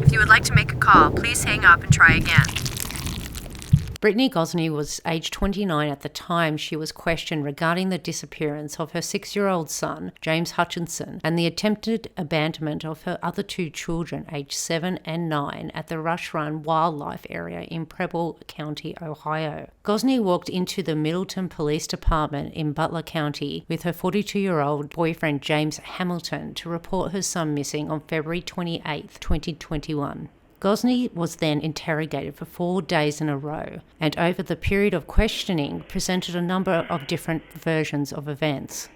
If you would like to make a call, please hang up and try again. Brittany Gosney was age 29 at the time she was questioned regarding the disappearance of her 6-year-old son, James Hutchinson, and the attempted abandonment of her other 2 children, aged 7 and 9, at the Rush Run Wildlife Area in Preble County, Ohio. Gosney walked into the Middleton Police Department in Butler County with her 42-year-old boyfriend, James Hamilton, to report her son missing on February 28, 2021. Gosney was then interrogated for 4 days in a row, and over the period of questioning presented a number of different versions of events.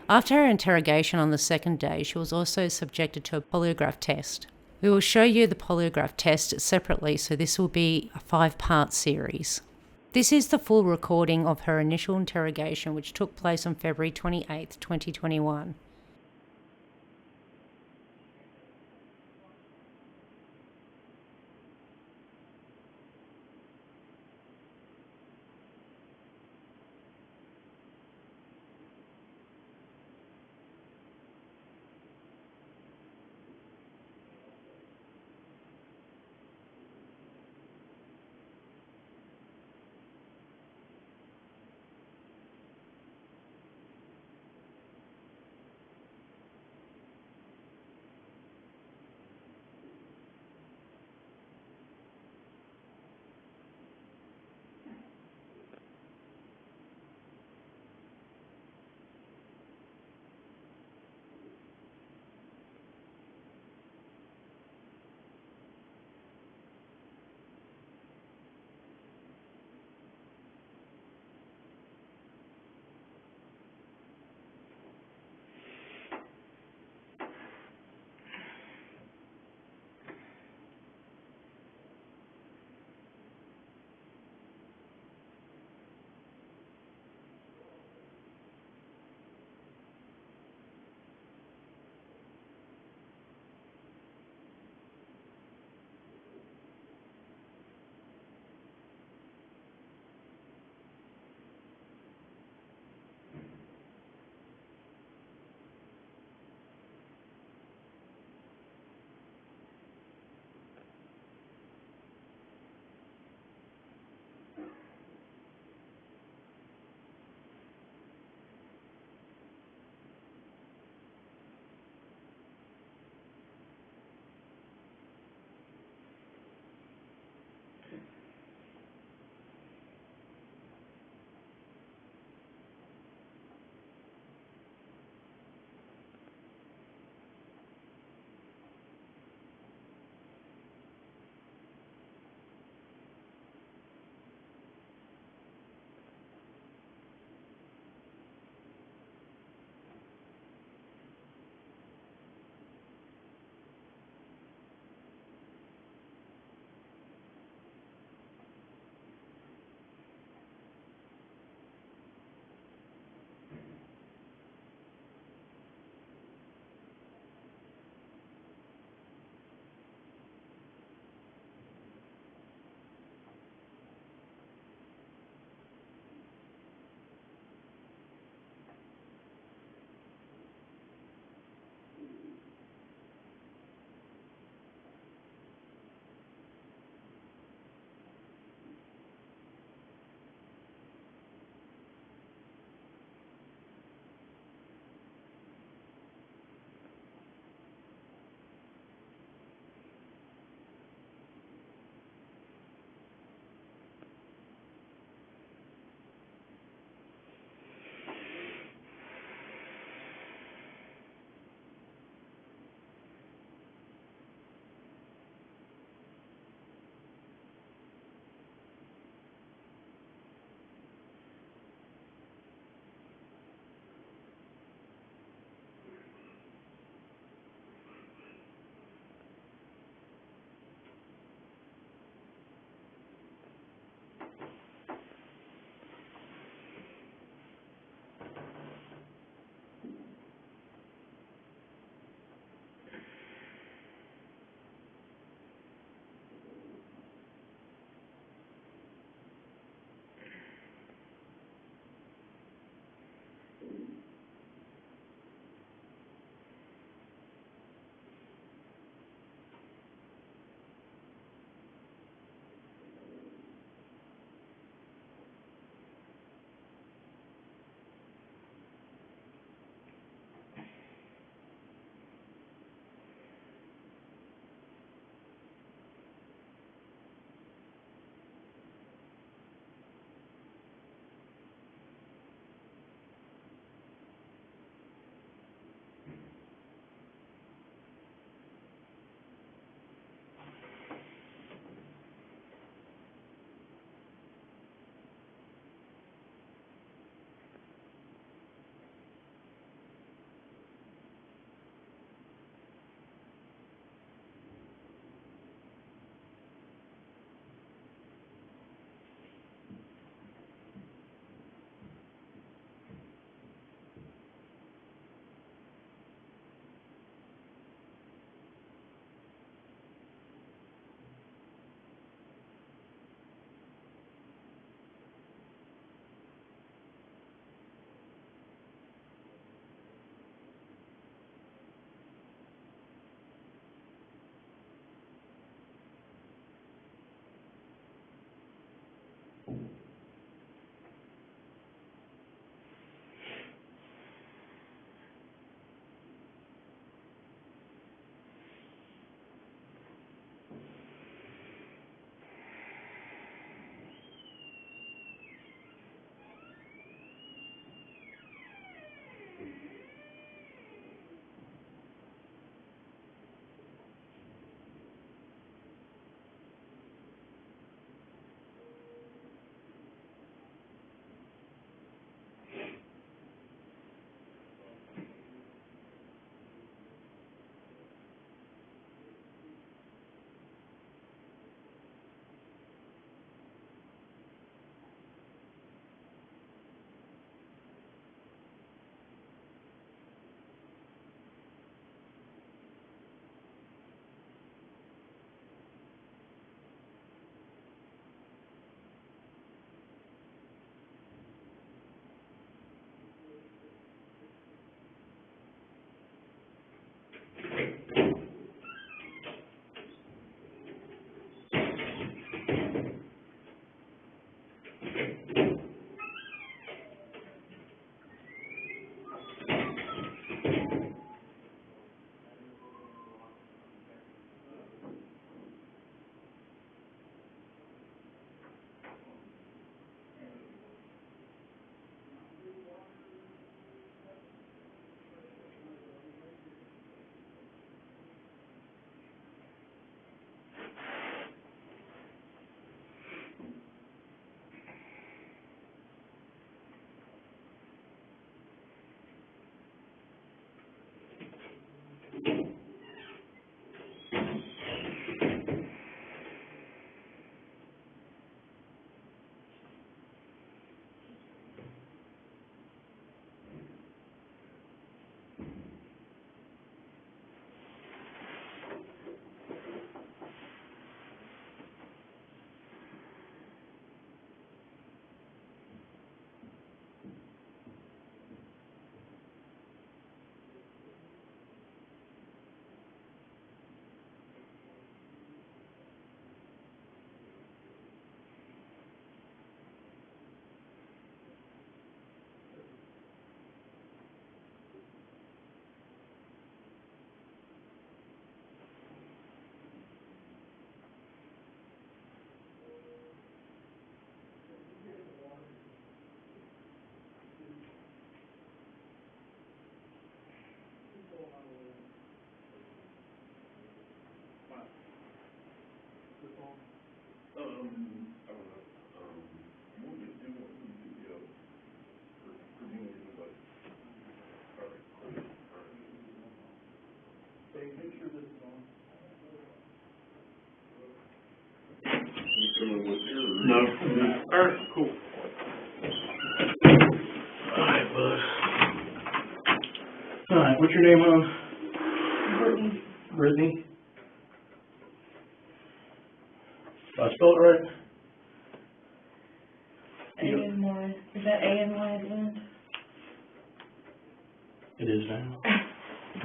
After her interrogation on the 2nd day, she was also subjected to a polygraph test. We will show you the polygraph test separately, so this will be a 5-part series. This is the full recording of her initial interrogation, which took place on February 28, 2021. No. Alright, cool. Alright, bud. Alright, what's your name, hon? Brittany. Brittany? Did I spell it right? A-N-Y. Is that A-N-Y at the end? It is now.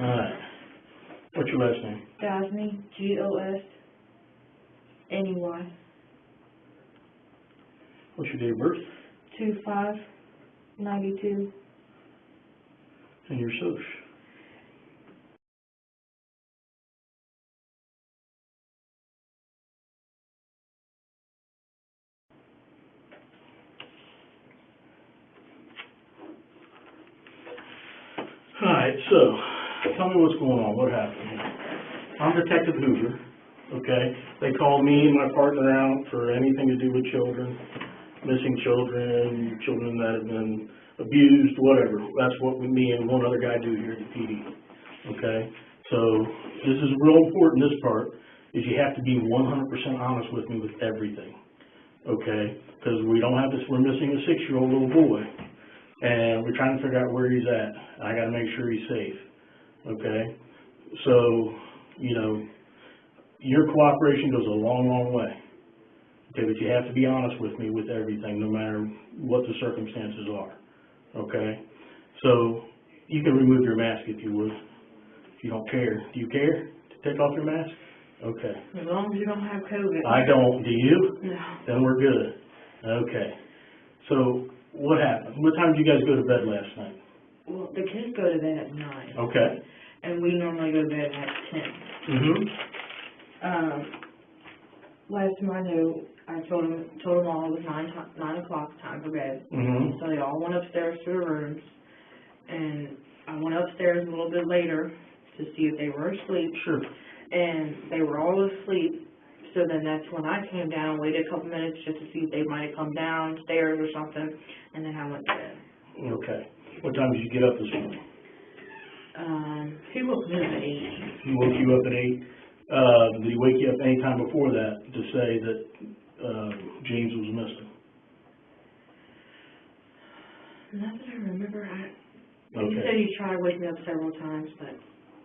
Alright. What's your last name? Gosney. Gosney. What's your date of birth? 2592. And your social? Alright, so, tell me what's going on. What happened here? I'm Detective Hoover, okay? They called me and my partner out for anything to do with children, missing children, children that have been abused, whatever. That's what me and one other guy do here at the PD, okay? So, this is real important, this part, is you have to be 100% honest with me with everything, okay? Because we don't have this, we're missing a 6-year-old little boy. And we're trying to figure out where he's at. I got to make sure he's safe, okay? So, you know, your cooperation goes a long, long way, okay? But you have to be honest with me with everything, no matter what the circumstances are, okay? So, you can remove your mask if you would, if you don't care. Do you care to take off your mask? Okay. As long as you don't have COVID. I don't. Do you? No. Then we're good. Okay. So, what happened? What time did you guys go to bed last night? Well, the kids go to bed at 9. Okay. And we normally go to bed at 10. Mm-hmm. Last time I knew, I told them all it was 9 o'clock time for bed. Mm-hmm. So they all went upstairs to their rooms. And I went upstairs a little bit later to see if they were asleep. Sure. And they were all asleep. So then that's when I came down, waited a couple minutes just to see if they might have come downstairs or something, and then I went to bed. Okay. What time did you get up this morning? He woke me up at 8. He woke you up at 8. Did he wake you up any time before that to say that James was missing? Not that I remember. He Okay. said he tried to wake me up several times, but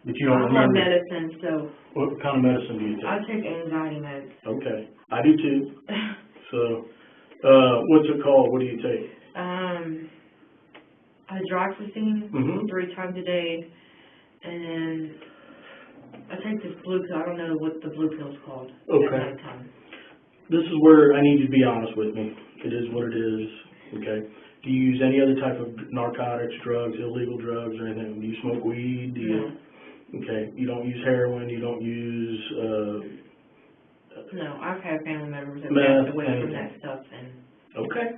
But you don't I'm on remember? medicine, so What kind of medicine do you take? I take anxiety meds. Okay. I do too. So, what's it called? What do you take? Hydroxyzine 3 times a day, and then I take this blue pill. I don't know what the blue pill's called. Okay. At nighttime. This is where I need you to be honest with me. It is what it is, okay? Do you use any other type of narcotics, drugs, illegal drugs, or anything? Do you smoke weed? Do you? No. Okay. You don't use heroin? You don't use, No, I've had family members that meth, passed away from anything? that stuff, and Okay.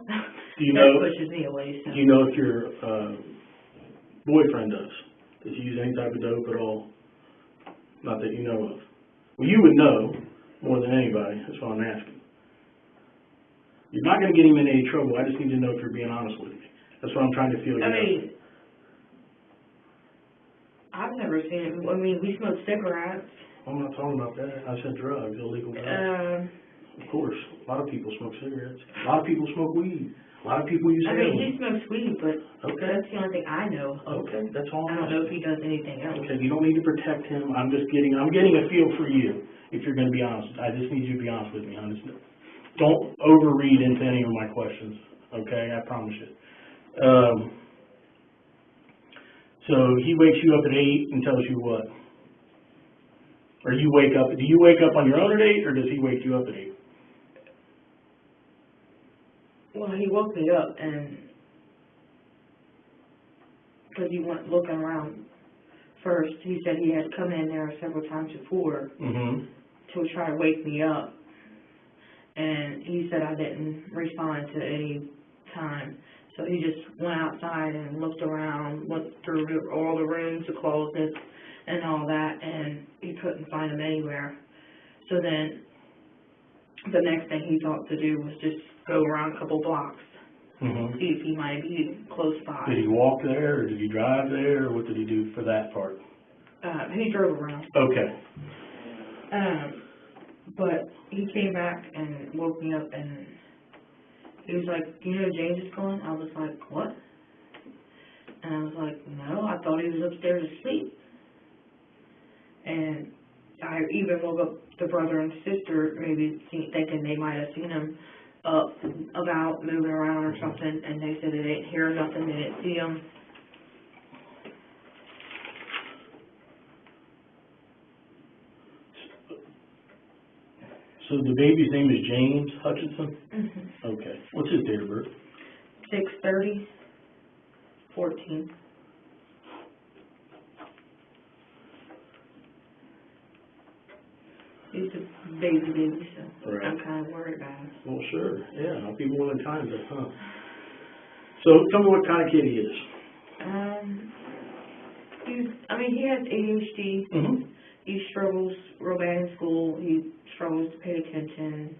Do you that know, pushes me away. So. do you know if your, boyfriend does? Does he use any type of dope at all? Not that you know of. Well, you would know more than anybody. That's why I'm asking. You're not going to get him in any trouble. I just need to know if you're being honest with me. That's what I'm trying to feel you I out. mean, I've never seen it. I mean, we smoke cigarettes. I'm not talking about that. I said drugs, illegal drugs. Of course, a lot of people smoke cigarettes. A lot of people smoke weed. A lot of people use I heroin. mean, he smokes weed, but Okay. that's the only thing I know of. Okay, that's all I I'm don't know if asking. he does anything else. Okay, you don't need to protect him. I'm getting a feel for you, if you're going to be honest. I just need you to be honest with me, honest. Don't overread into any of my questions, okay? I promise you. So he wakes you up at 8 and tells you what? Or do you wake up on your own at 8, or does he wake you up at 8? Well, he woke me up, and because he went looking around first, he said he had come in there several times before to try to wake me up. And he said I didn't respond to any time. So he just went outside and looked around, went through all the rooms, the closets, and all that, and he couldn't find them anywhere. So then the next thing he thought to do was just go around a couple blocks, see if he might be close by. Did he walk there, or did he drive there, or what did he do for that part? He drove around. Okay. But he came back and woke me up, and he was like, "Do you know James is gone?" I was like, "What?" And I was like, "No, I thought he was upstairs asleep." And I even woke up the brother and sister, maybe thinking they might have seen him up, about, moving around or something, and they said they didn't hear nothing, they didn't see him. So the baby's name is James Hutchinson? Mm-hmm. Okay. What's his date of birth? 6/30/14. He's a baby, so Right. I'm kind of worried about him. Well, sure. Yeah, I'll be more than kind of, huh? So tell me what kind of kid he is. He has ADHD. Mm-hmm. He struggles real bad in school. He struggles to pay attention.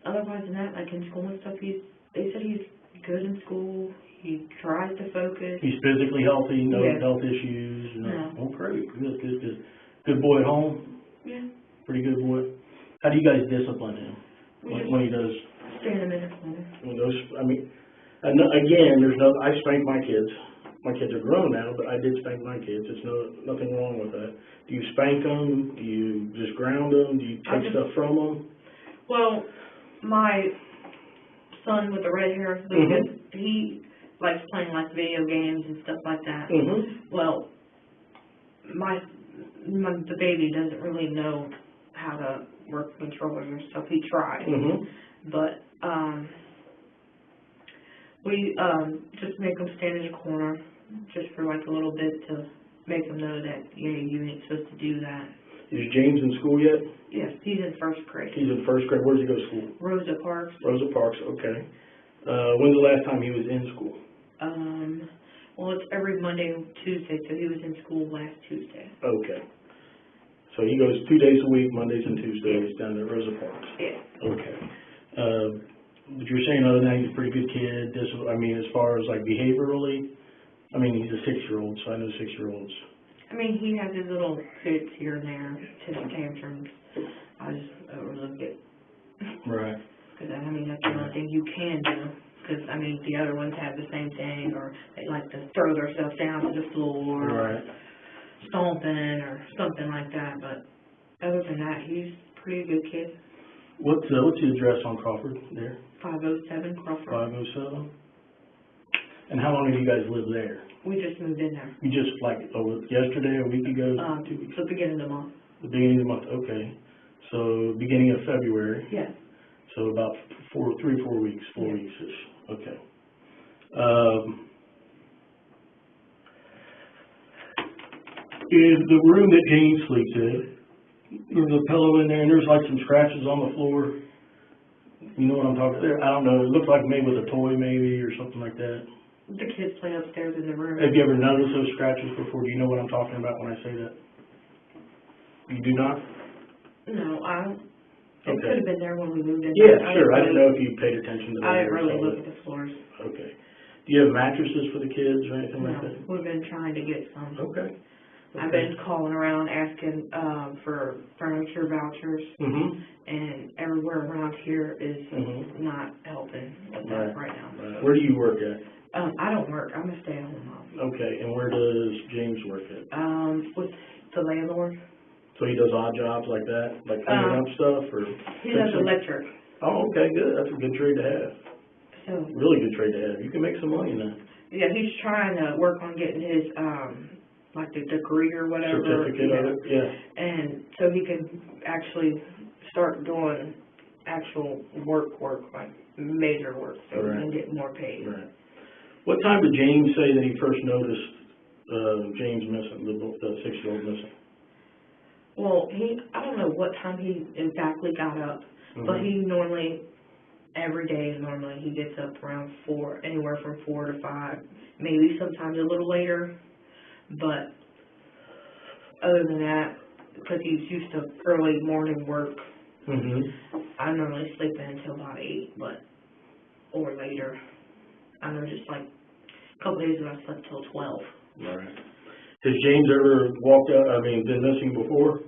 Otherwise than that, like in school and stuff, they said he's good in school. He tries to focus. He's physically healthy, no Yes. health issues. No. Oh, great. Good. Good boy at home? Yeah. Pretty good boy. How do you guys discipline him when he does? Stand him in the corner. I spank my kids. My kids are grown now, but I did spank my kids. There's nothing wrong with that. Do you spank them? Do you just ground them? Do you take stuff from them? Well, my son with the red hair, Mm-hmm. he likes playing like video games and stuff like that. Mm-hmm. Well, the baby doesn't really know how to work the controllers and stuff. He tried, Mm-hmm. but we just make him stand in a corner just for like a little bit to make him know that you ain't supposed to do that. Is James in school yet? Yes, he's in first grade. He's in first grade. Where does he go to school? Rosa Parks. Rosa Parks. Okay. When's the last time he was in school? Well, it's every Monday and Tuesday, so he was in school last Tuesday. Okay. So he goes 2 days a week, Mondays and Tuesdays, down at Rosa Parks. Yeah. Okay. But you're saying other than that, he's a pretty good kid. As far as like behaviorally, he's a 6-year-old, so I know 6-year-olds. He has his little fits here and there, his tantrums. I just overlook it. Right. Because, that's the only thing you can do. Because, the other ones have the same thing, or they like to throw themselves down to the floor, Right. or stomping, or something like that. But other than that, he's a pretty good kid. What's the address on Crawford there? 507 Crawford. 507. And how long have you guys lived there? We just moved in there. You just yesterday, a week ago, 2 weeks? The beginning of the month. The beginning of the month. Okay. So beginning of February. Yes. So about 4 weeks, 4 Yeah. weeks-ish. Okay. In the room that James sleeps in, there's a pillow in there, and there's like some scratches on the floor. You know what I'm talking about? I don't know. It looks like maybe with a toy maybe or something like that. The kids play upstairs in the room. Have you ever noticed those scratches before? Do you know what I'm talking about when I say that? You do not? No, I don't. It Okay. could have been there when we moved in. Yeah, sure. I didn't know if you paid attention to that. I didn't really or look something. at the floors. Okay. Do you have mattresses for the kids or anything like No, that? we've been trying to get some. Okay. I've been calling around asking for furniture vouchers, Mm-hmm. and everywhere around here is Mhm. not helping with that right now. Right. Where do you work at? I don't work. I'm a stay-at-home mom. Okay, and where does James work at? With the landlord. So he does odd jobs like that, like cleaning up stuff, or? He does fixing? electric. Oh, okay, good. That's a good trade to have. So Really good trade to have. You can make some money in that. yeah, he's trying to work on getting his like the degree or whatever. Certificate of it, yeah. And so he can actually start doing actual work, like major work, so he can get more paid. Right. What time did James say that he first noticed James missing, the 6-year-old missing? Well, I don't know what time he exactly got up, but he normally, every day normally, he gets up around 4, anywhere from 4 to 5, maybe sometimes a little later, but other than that, because he's used to early morning work, I normally sleep in until about 8, or later. I know just like a couple days ago I slept till 12. Right. Has James ever been missing before?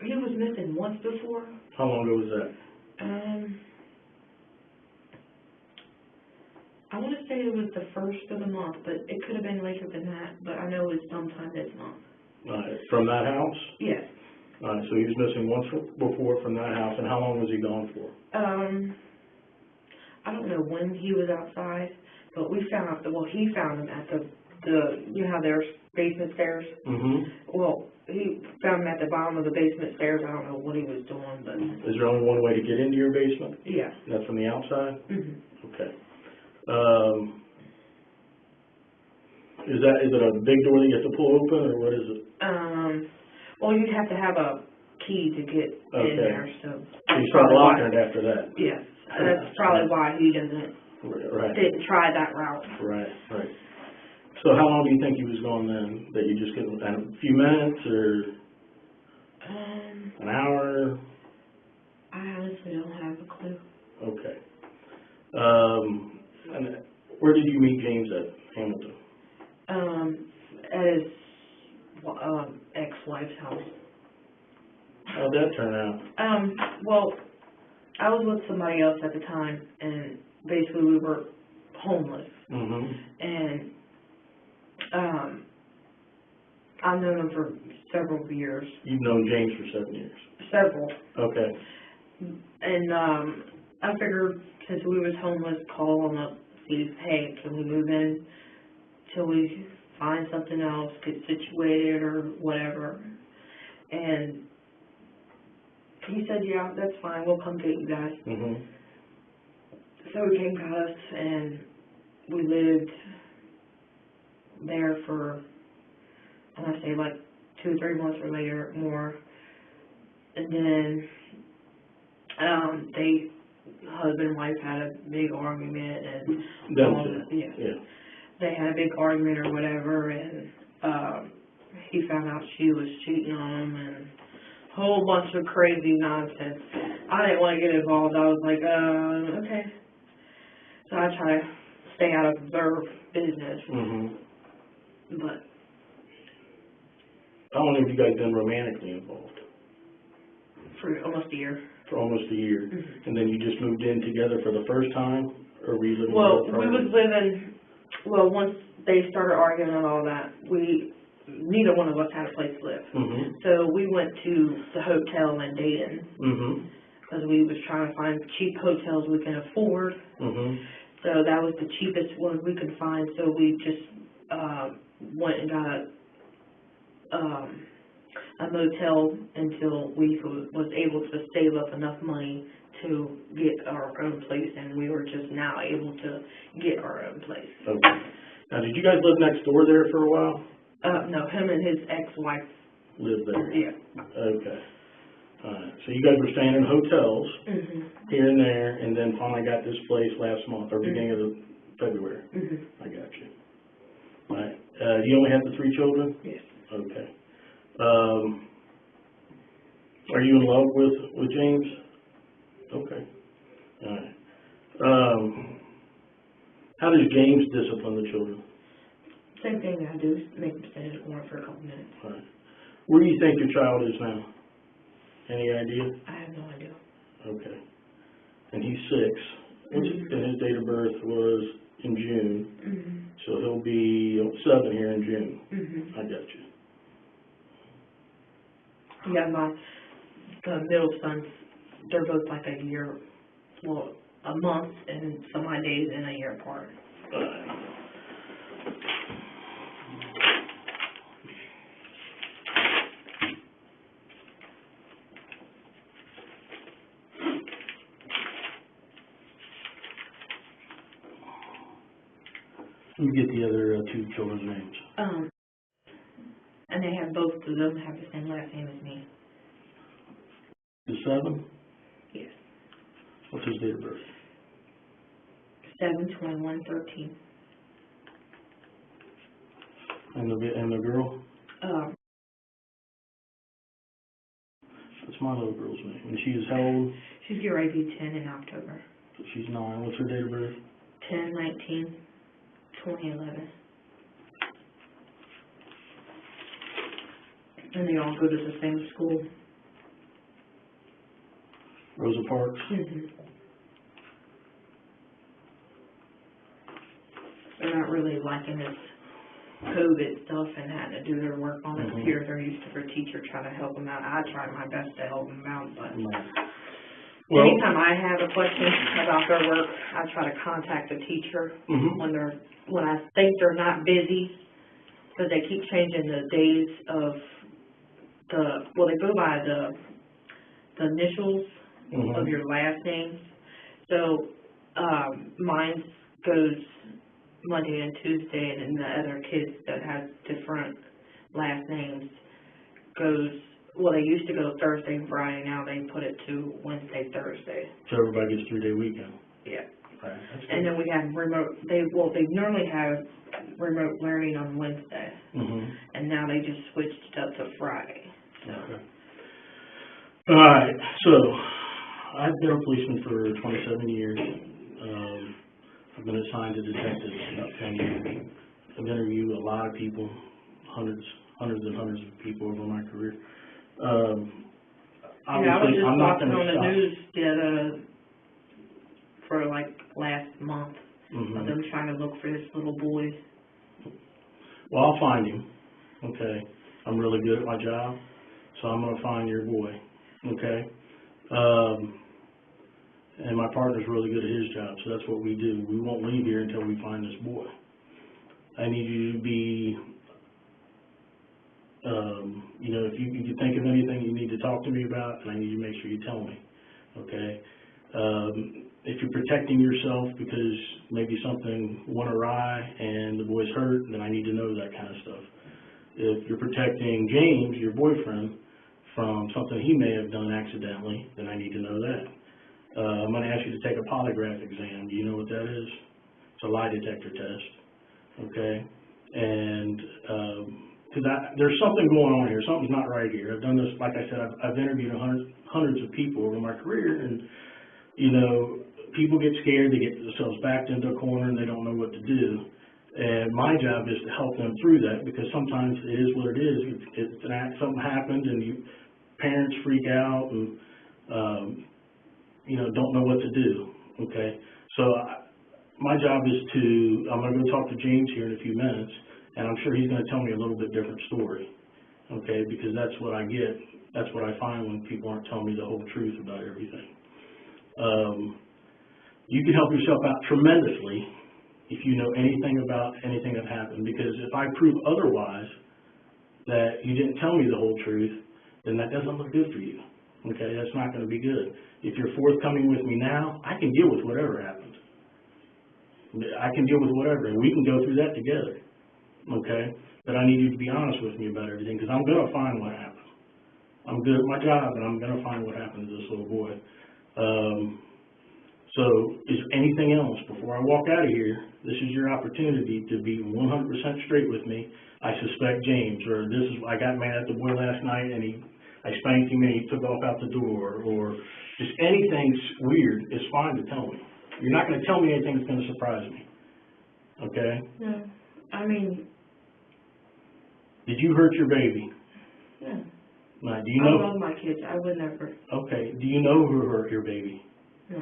He was missing once before. How long ago was that? I want to say it was the first of the month, but it could have been later than that, but I know it's sometime this month. From that house? Yes. So he was missing once before from that house, and how long was he gone for? I don't know when he was outside, but he found him at the you know how there's basement stairs? Mm-hmm. Well, he found him at the bottom of the basement stairs. I don't know what he was doing, but... Is there only one way to get into your basement? Yeah. And that's from the outside? Mm-hmm. Okay. Is it a big door that you have to pull open, or what is it? Well, you'd have to have a key to get in there, so... You start locking it after that? Yes. That's probably why he didn't try that route. Right. So how long do you think he was gone then? That you just couldn't, a few minutes, or an hour? I honestly don't have a clue. Okay. And where did you meet James at Hamilton? At his ex-wife's house. How'd that turn out? Well, I was with somebody else at the time, and basically we were homeless. Mm-hmm. And I've known him for several years. You've known James for 7 years? Several. Okay. And I figured since we was homeless, call him up, see, hey, can we move in till we find something else, get situated or whatever. And he said, yeah, that's fine, we'll come get you guys. Mm-hmm. So he came to us, and we lived there for, I want to say, like 2 or 3 months or later, more. And then husband and wife had a big argument, and they had a big argument or whatever, and he found out she was cheating on him, and a whole bunch of crazy nonsense. I didn't want to get involved. I was like, okay. So I try to stay out of their business. Mm-hmm. But how long have you guys been romantically involved? For almost a year. For almost a year. Mm-hmm. And then you just moved in together for the first time? Or were you living once they started arguing and all that, neither one of us had a place to live. Mm-hmm. So we went to the hotel in Dayton. Mm-hmm. Because we was trying to find cheap hotels we can afford. Mm-hmm. So that was the cheapest one we could find. So we just went and got a motel until we was able to save up enough money to get our own place, and we were just now able to get our own place. Okay. Now, did you guys live next door there for a while? No, him and his ex-wife lived there. Yeah. Okay. All right. So you guys were staying in hotels here and there, and then finally got this place last month or beginning of February. I got you. All right. You only have the 3 children? Yes. Okay. Are you in love with James? Okay. All right. How does James discipline the children? Same thing I do, make them stay in the corner for a couple minutes. All right. Where do you think your child is now? Any idea? I have no idea. Okay. And he's 6. And his date of birth was in June. So he'll be 7 here in June. I got you. Yeah, the middle sons, they're both like a month and some odd days and a year apart. Let me get the other 2 children's names. And they have both of them have the same last name as me. The 7? Yes. What's his date of birth? 7/21/13. And the girl? That's my little girl's name. And she is how old? She's getting ready to be 10 in October. So she's 9. What's her date of birth? 10/19/2011. And they all go to the same school. Rosa Parks? Mm-hmm. They're not really liking this COVID stuff and having to do their work on the computer. They're used to their teacher trying to help them out. I try my best to help them out, but anytime I have a question about their work, I try to contact the teacher when I think they're not busy, because they keep changing the days of they go by the initials of your last name. So mine goes Monday and Tuesday, and then the other kids that have different last names they used to go Thursday and Friday, now they put it to Wednesday, Thursday. So everybody gets 3-day weekend? Yeah. Right. And then we have they normally have remote learning on Wednesday, and now they just switched it up to Friday. So. Okay. All right, so I've been a policeman for 27 years. I've been assigned to detectives about 10 years. I've interviewed a lot of people, hundreds and hundreds of people over my career. I was just watching on the news for like last month of them trying to look for this little boy. Well, I'll find him, okay? I'm really good at my job, so I'm going to find your boy, okay? And my partner's really good at his job, so that's what we do. We won't leave here until we find this boy. I need you to be, if you think of anything you need to talk to me about, and I need you to make sure you tell me, okay? If you're protecting yourself because maybe something went awry and the boy's hurt, then I need to know that kind of stuff. If you're protecting James, your boyfriend, from something he may have done accidentally, then I need to know that. I'm going to ask you to take a polygraph exam. Do you know what that is? It's a lie detector test, okay? And because there's something going on here. Something's not right here. I've done this, like I said, I've interviewed hundreds of people over my career, and, people get scared. They get themselves backed into a corner, and they don't know what to do. And my job is to help them through that, because sometimes it is what it is. It's an act, something happened, and parents freak out and, don't know what to do, okay? So my job is I'm going to go talk to James here in a few minutes, and I'm sure he's going to tell me a little bit different story, okay? Because that's what I get. That's what I find when people aren't telling me the whole truth about everything. You can help yourself out tremendously if you know anything about anything that happened, because if I prove otherwise, that you didn't tell me the whole truth, then that doesn't look good for you, okay? That's not going to be good. If you're forthcoming with me now, I can deal with whatever happened. I can deal with whatever, and we can go through that together, okay? But I need you to be honest with me about everything, because I'm going to find what happened. I'm good at my job, and I'm going to find what happened to this little boy. So is there anything else? Before I walk out of here, this is your opportunity to be 100% straight with me. I suspect James, or I got mad at the boy last night, and I spanked him and he took off out the door, or just anything weird is fine to tell me. You're not going to tell me anything that's going to surprise me, okay? No, I mean... Did you hurt your baby? No. Now, do you know? I love my kids. I would never. Okay. Do you know who hurt your baby? No.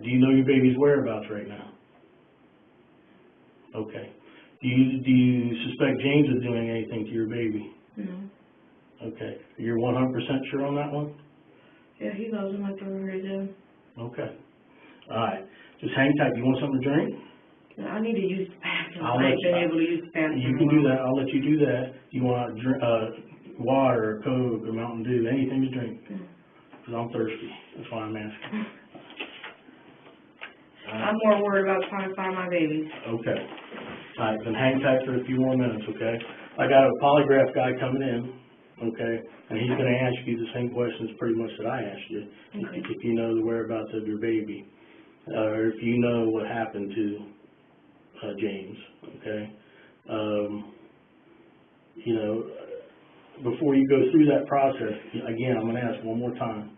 Do you know your baby's whereabouts right now? Okay. Do you suspect James is doing anything to your baby? No. Okay. You're 100% sure on that one? Yeah, he loves him like the river do. Okay. All right. Just hang tight. You want something to drink? No, I need to use the bathroom. I ain't been able to use the bathroom. You can do that. I'll let you do that. You want water, or Coke, or Mountain Dew, anything to drink? Because I'm thirsty. That's why I'm asking. I'm more worried about trying to find my baby. Okay. All right, then hang tight for a few more minutes, okay? I got a polygraph guy coming in, okay? And he's going to ask you the same questions pretty much that I asked you. Okay. If you know the whereabouts of your baby, or if you know what happened to James, okay? Before you go through that process, again, I'm going to ask one more time.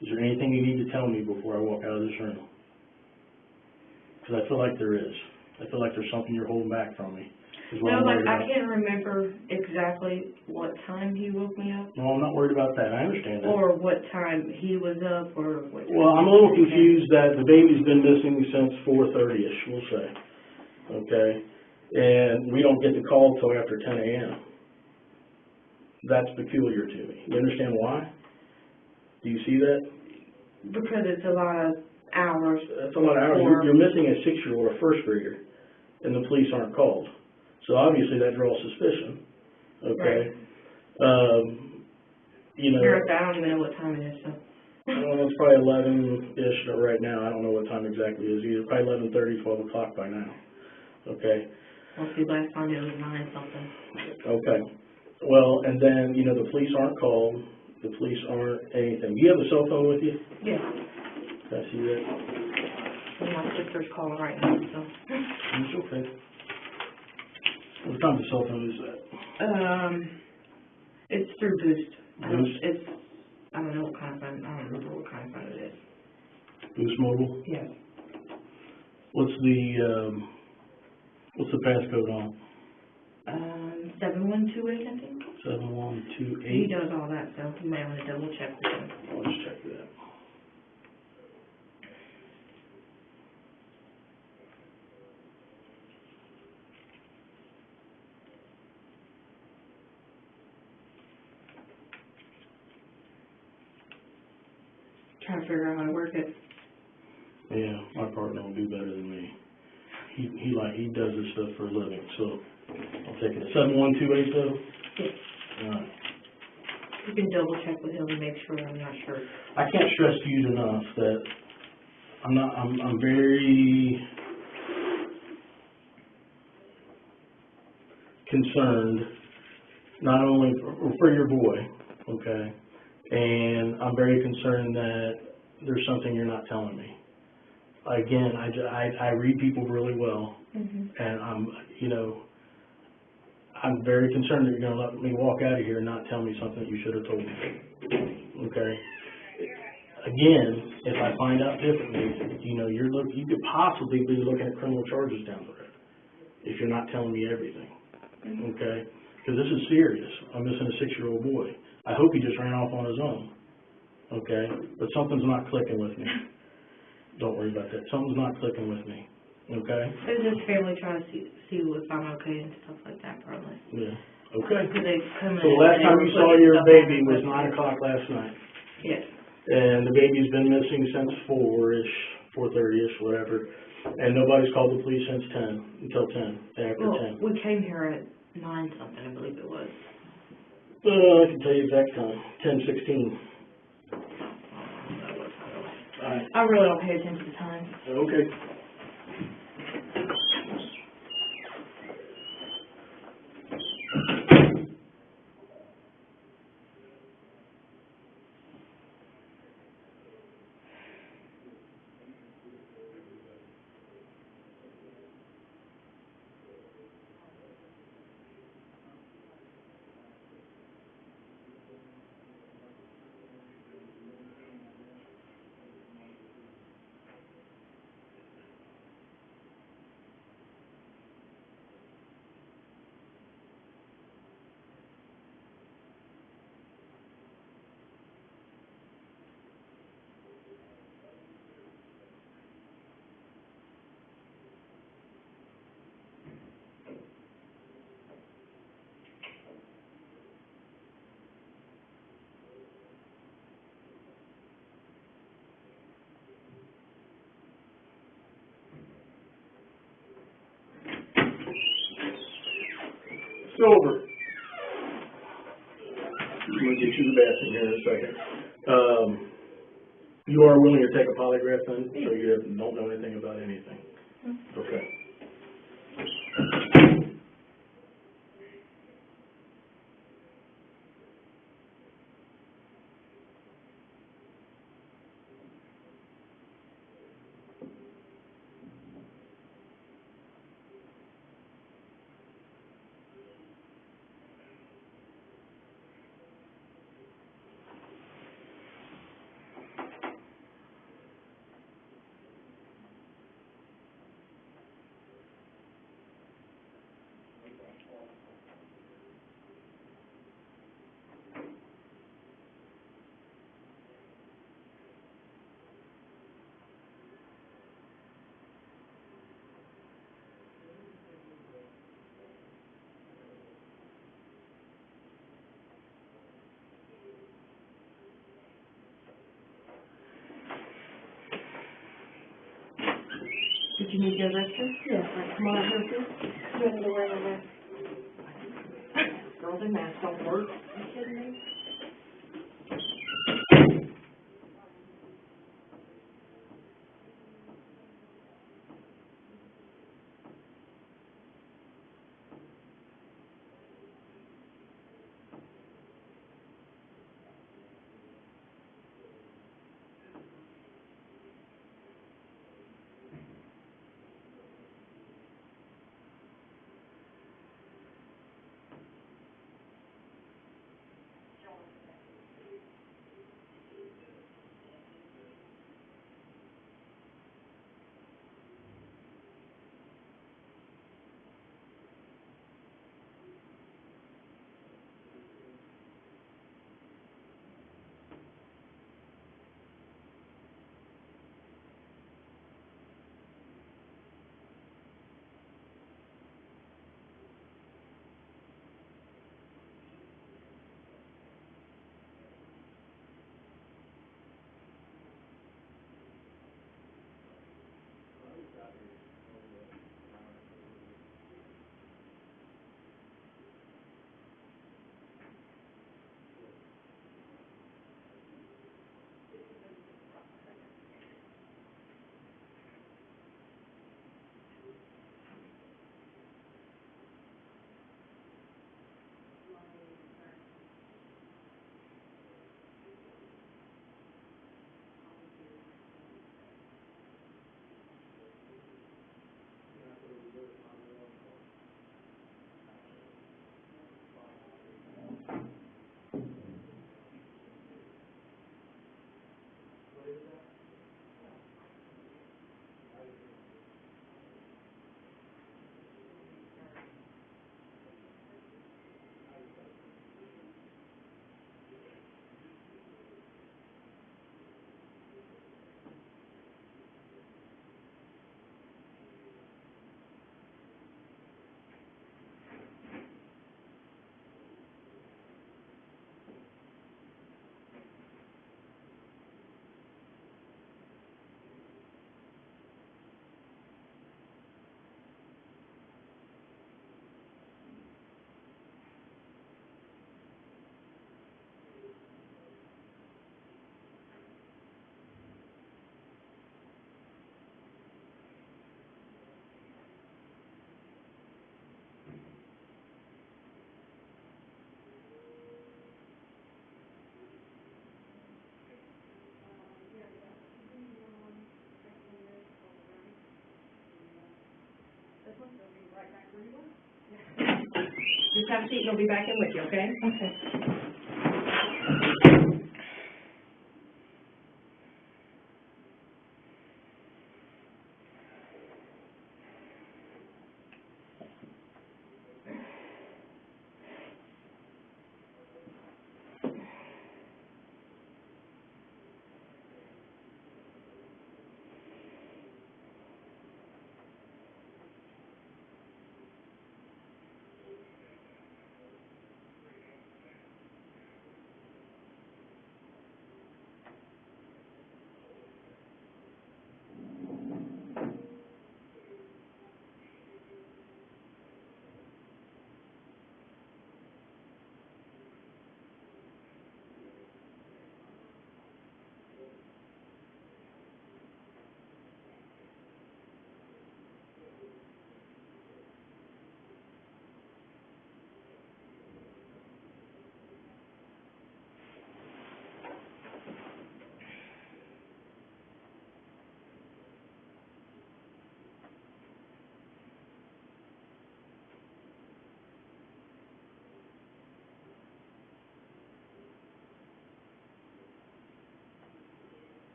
Is there anything you need to tell me before I walk out of this room? Because I feel like there is. I feel like there's something you're holding back from me. is what No, I'm like, worried I about. can't remember exactly what time he woke me up, No, I'm not worried about that, I understand that. or what time he was up, or what. Well, I'm a little confused that the baby's been missing since 4:30-ish, we'll say, okay? And we don't get the call till after 10 a.m. That's peculiar to me. You understand why? Do you see that? Because it's a lot of hours. That's a lot of hours. You're missing a 6-year-old, a first grader, and the police aren't called. So obviously that draws suspicion, okay? You know, You're I don't even know what time it is, so. well, it's probably 11-ish right now. I don't know what time exactly it is either. Probably 11:30, 12 o'clock by now, okay? Well, see, last time it was 9 something. Okay. Well, and then, you know, the police aren't called. The police aren't anything. Do you have a cell phone with you? Yeah. Can I see that? And my sister's calling right now, so. It's okay. What kind of cell phone is that? It's through Boost. Boost? I don't know what kind of phone, I don't remember what kind of phone it is. Boost Mobile? Yeah. What's the passcode on? 7128, I think. 7128? He does all that, so you may want to double check with him. I'll just check that. Trying to figure out how to work it. Yeah, my partner will do better than me. He does this stuff for a living, so I'll take it. 7128 though? Yes. All right. You can double check with him and make sure, I'm not sure. I can't stress to you enough that I'm very concerned, not only for your boy, okay, and I'm very concerned that there's something you're not telling me. Again, I read people really well, and I'm very concerned that you're going to let me walk out of here and not tell me something that you should have told me, okay? Again, if I find out differently, you know, you could possibly be looking at criminal charges down the road if you're not telling me everything, okay? Because this is serious. I'm missing a 6-year-old boy. I hope he just ran off on his own, okay? But something's not clicking with me. Don't worry about that. Something's not clicking with me, okay? It's just family trying to see if I'm okay and stuff like that, probably. Yeah, okay. Because they come in. So the last time you saw your baby was 9 o'clock last night. Yes. And the baby's been missing since 4-ish, 4:30-ish, whatever. And nobody's called the police since 10, until 10, after Well, 10. we came here at 9 something, I believe it was. I can tell you exact time, 10:16. I really don't pay attention to time. Okay. Silver. I'm going to get you the bathroom here in a second. You are willing to take a polygraph then, so you don't know anything about anything? Okay. you need to go restroom? Yeah. Right, come on, go see. Do I need to wear my mask? Girls in masks don't work. Are you kidding me? Just have a seat and I'll be back in with you, okay? Okay.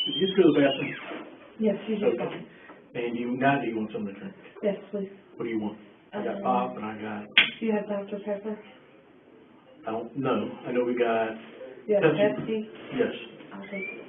Did you just go to the bathroom? Yes, you just got Okay. And now do you want something to drink? Yes, please. What do you want? I got pop and I got, Do you have Dr. Pepper? I don't know. I know we got, You have Pepsi. Pepsi? yes. I'll take it.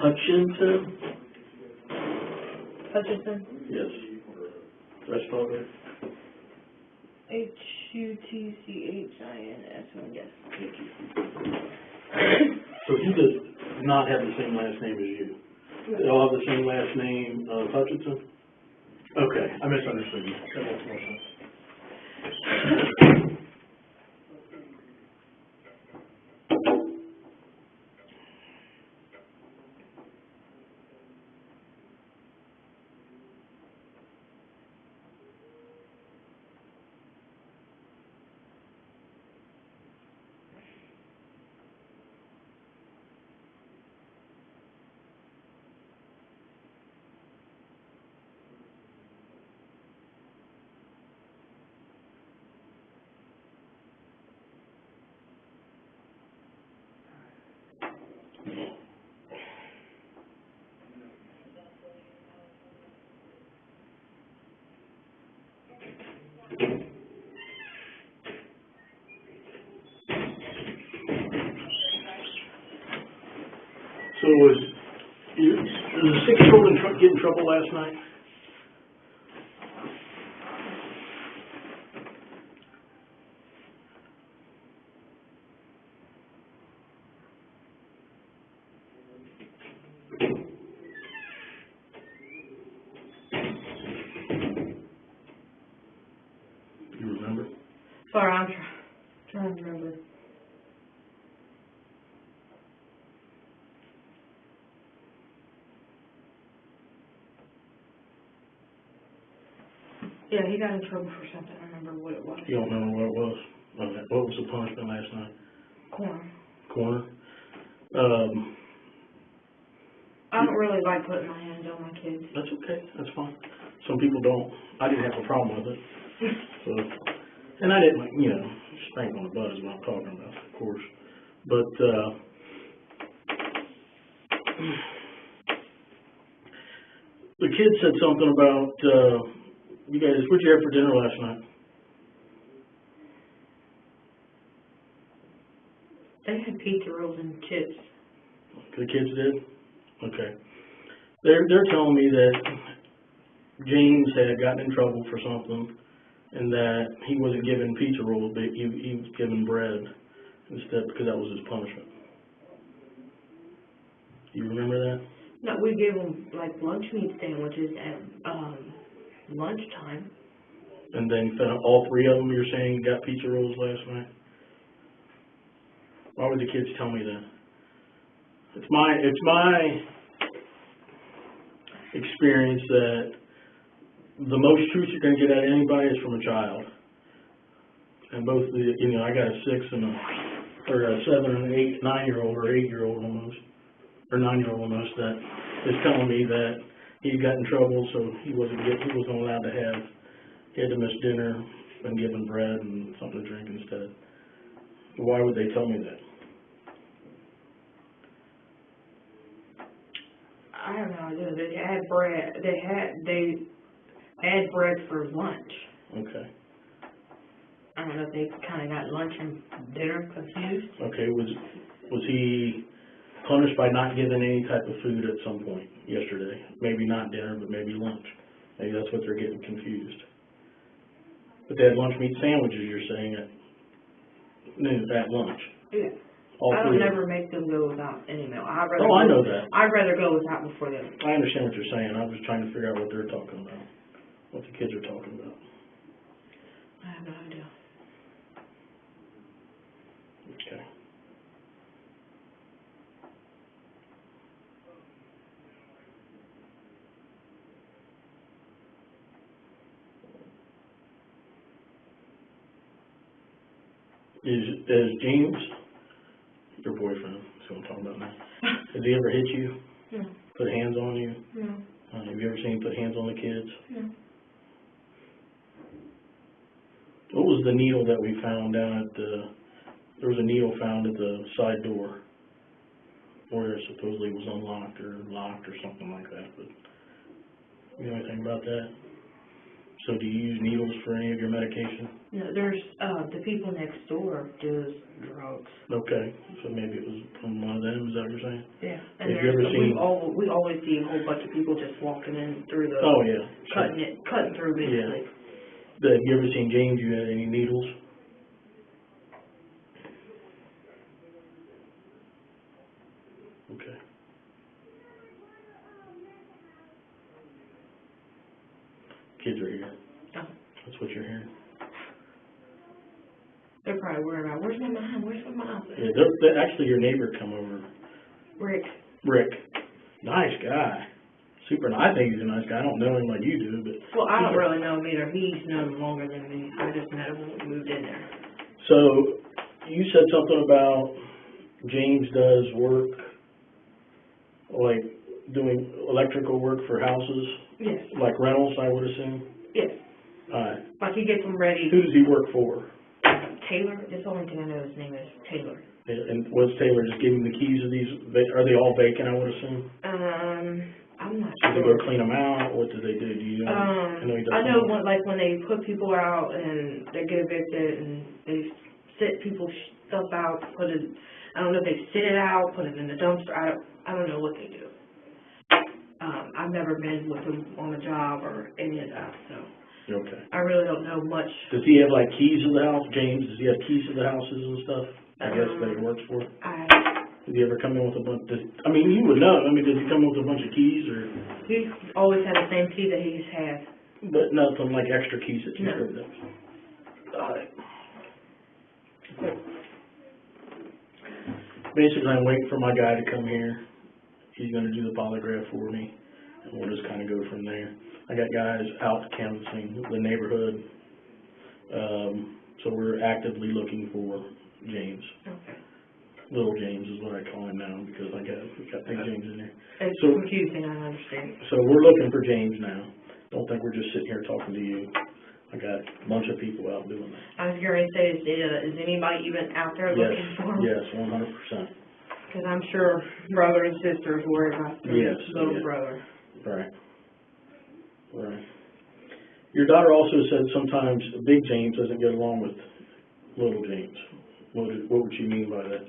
Hutchinson? Hutchinson? Yes. Did I spell it? Hutchinson, yes. So he does not have the same last name as you? They all have the same last name of Hutchinson? Okay, I misunderstood you. That makes more sense. So was the 6-year-old get in trouble last night? You remember? Sorry, I'm trying to remember. Yeah, he got in trouble for something. I remember what it was. You don't remember what it was? Okay. What was the punishment last night? Corner? I don't really like putting my hands on my kids. That's okay. That's fine. Some people don't. I didn't have a problem with it. So, and I didn't, spank on the butt is what I'm talking about, of course. But, the kid said something about, you guys, what'd you have for dinner last night? They had pizza rolls and chips. The kids did? Okay. They're telling me that James had gotten in trouble for something and that he wasn't given pizza rolls, but he was given bread instead because that was his punishment. You remember that? No, we gave them like lunch meat sandwiches at lunchtime. And then all 3 of them, you're saying, got pizza rolls last night? Why would the kids tell me that? It's my experience that the most truth you're going to get out of anybody is from a child. And both I got a 6 and a 7 and an 8, 9-year-old or 8-year-old almost, or 9-year-old almost, that is telling me that he got in trouble, so he wasn't allowed to have. He had to miss dinner and given bread and something to drink instead. Why would they tell me that? I have no idea. They had bread. They had bread for lunch. Okay. I don't know if they kind of got lunch and dinner confused. Okay. Was he punished by not giving any type of food at some point yesterday? Maybe not dinner, but maybe lunch. Maybe that's what they're getting confused. But they had lunch meat sandwiches, you're saying, at lunch. Yeah. All I 3 don't of never them. make them go without any meal. I know that. I'd rather go without before them. I understand what you're saying. I'm just trying to figure out what they're talking about, what the kids are talking about. I have no idea. Okay. Is James, your boyfriend, that's what I'm talking about now, has he ever hit you? No. Put hands on you? No. Have you ever seen him put hands on the kids? No. What was the needle that we found down at there was a needle found at the side door where it supposedly was unlocked or locked or something like that, but you know anything about that? So do you use needles for any of your medication? No, there's, the people next door do drugs. Okay, so maybe it was from one of them, is that what you're saying? Yeah. Have you ever seen? We always see a whole bunch of people just walking in through the. Oh, yeah. Cutting through basically. Yeah. Have you ever seen James, you had any needles? Okay. Kids are here. Oh. That's what you're hearing. They're probably worried about, where's my mom? Where's my mom? Yeah, actually your neighbor come over. Rick. Nice guy. Super nice. I think he's a nice guy. I don't know him like you do, but. Well, I don't really know him either. He's known him longer than me. I just met him when we moved in there. So, you said something about James does work, like doing electrical work for houses? Yes. Like rentals, I would assume? Yes. Alright. Like he gets them ready. Who does he work for? Taylor. That's the only thing I know his name is Taylor. And what's Taylor, just giving the keys of these, are they all vacant, I would assume? I'm not Do they sure. go clean them out? What do they do? Do you know? I know when they put people out and they get evicted and they sit people's stuff out, I don't know if they sit it out, put it in the dumpster, I don't know what they do. I've never been with them on a job or any of that, so. Okay. I really don't know much. Does he have like keys to the house, James? Does he have keys to the houses and stuff? I guess that he works for? Did he ever come in with a bunch, you would know, does he come in with a bunch of keys or? He's always had the same key that he's had. But nothing like extra keys that you No. heard of. Got it. Basically, I'm waiting for my guy to come here. He's gonna do the polygraph for me, and we'll just kind of go from there. I got guys out canvassing the neighborhood, so we're actively looking for James. Okay. Little James is what I call him now because I got Big James in there. It's So- confusing, I understand. So we're looking for James now. Don't think we're just sitting here talking to you. I got a bunch of people out doing that. I was going to say, is anybody even out there looking for him? Yes, 100%. Because I'm sure brother and sisters worry about their Yes, little yeah. brother. Right. Right. Your daughter also said sometimes Big James doesn't get along with Little James. What would she mean by that?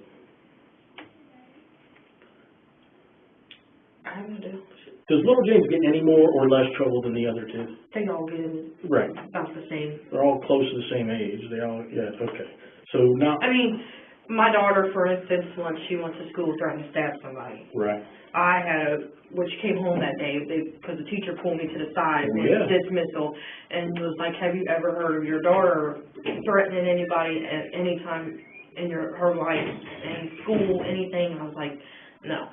I don't know. Does Little James get any more or less trouble than the other two? They all get in Right. about the same. They're all close to the same age. They all, yeah, okay. So now, I mean, my daughter, for instance, when she went to school threatened to stab somebody. right. When she came home that day, because the teacher pulled me to the side Oh, in yeah. dismissal and was like, have you ever heard of your daughter threatening anybody at any time in her life, in school, anything? I was like, no.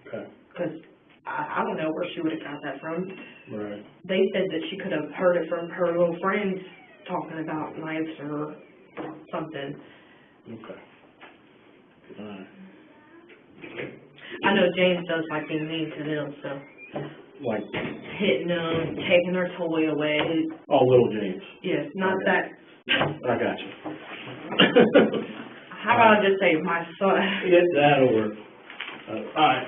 Okay. Because I don't know where she would have got that from. Right. They said that she could have heard it from her little friends talking about knives or something. Okay. All right. I know James does like being mean to them, so Like, hitting them, taking their toy away. Little James. Yes, not Okay. that. I got you. How about I just say my son? Yeah, that'll work. All right.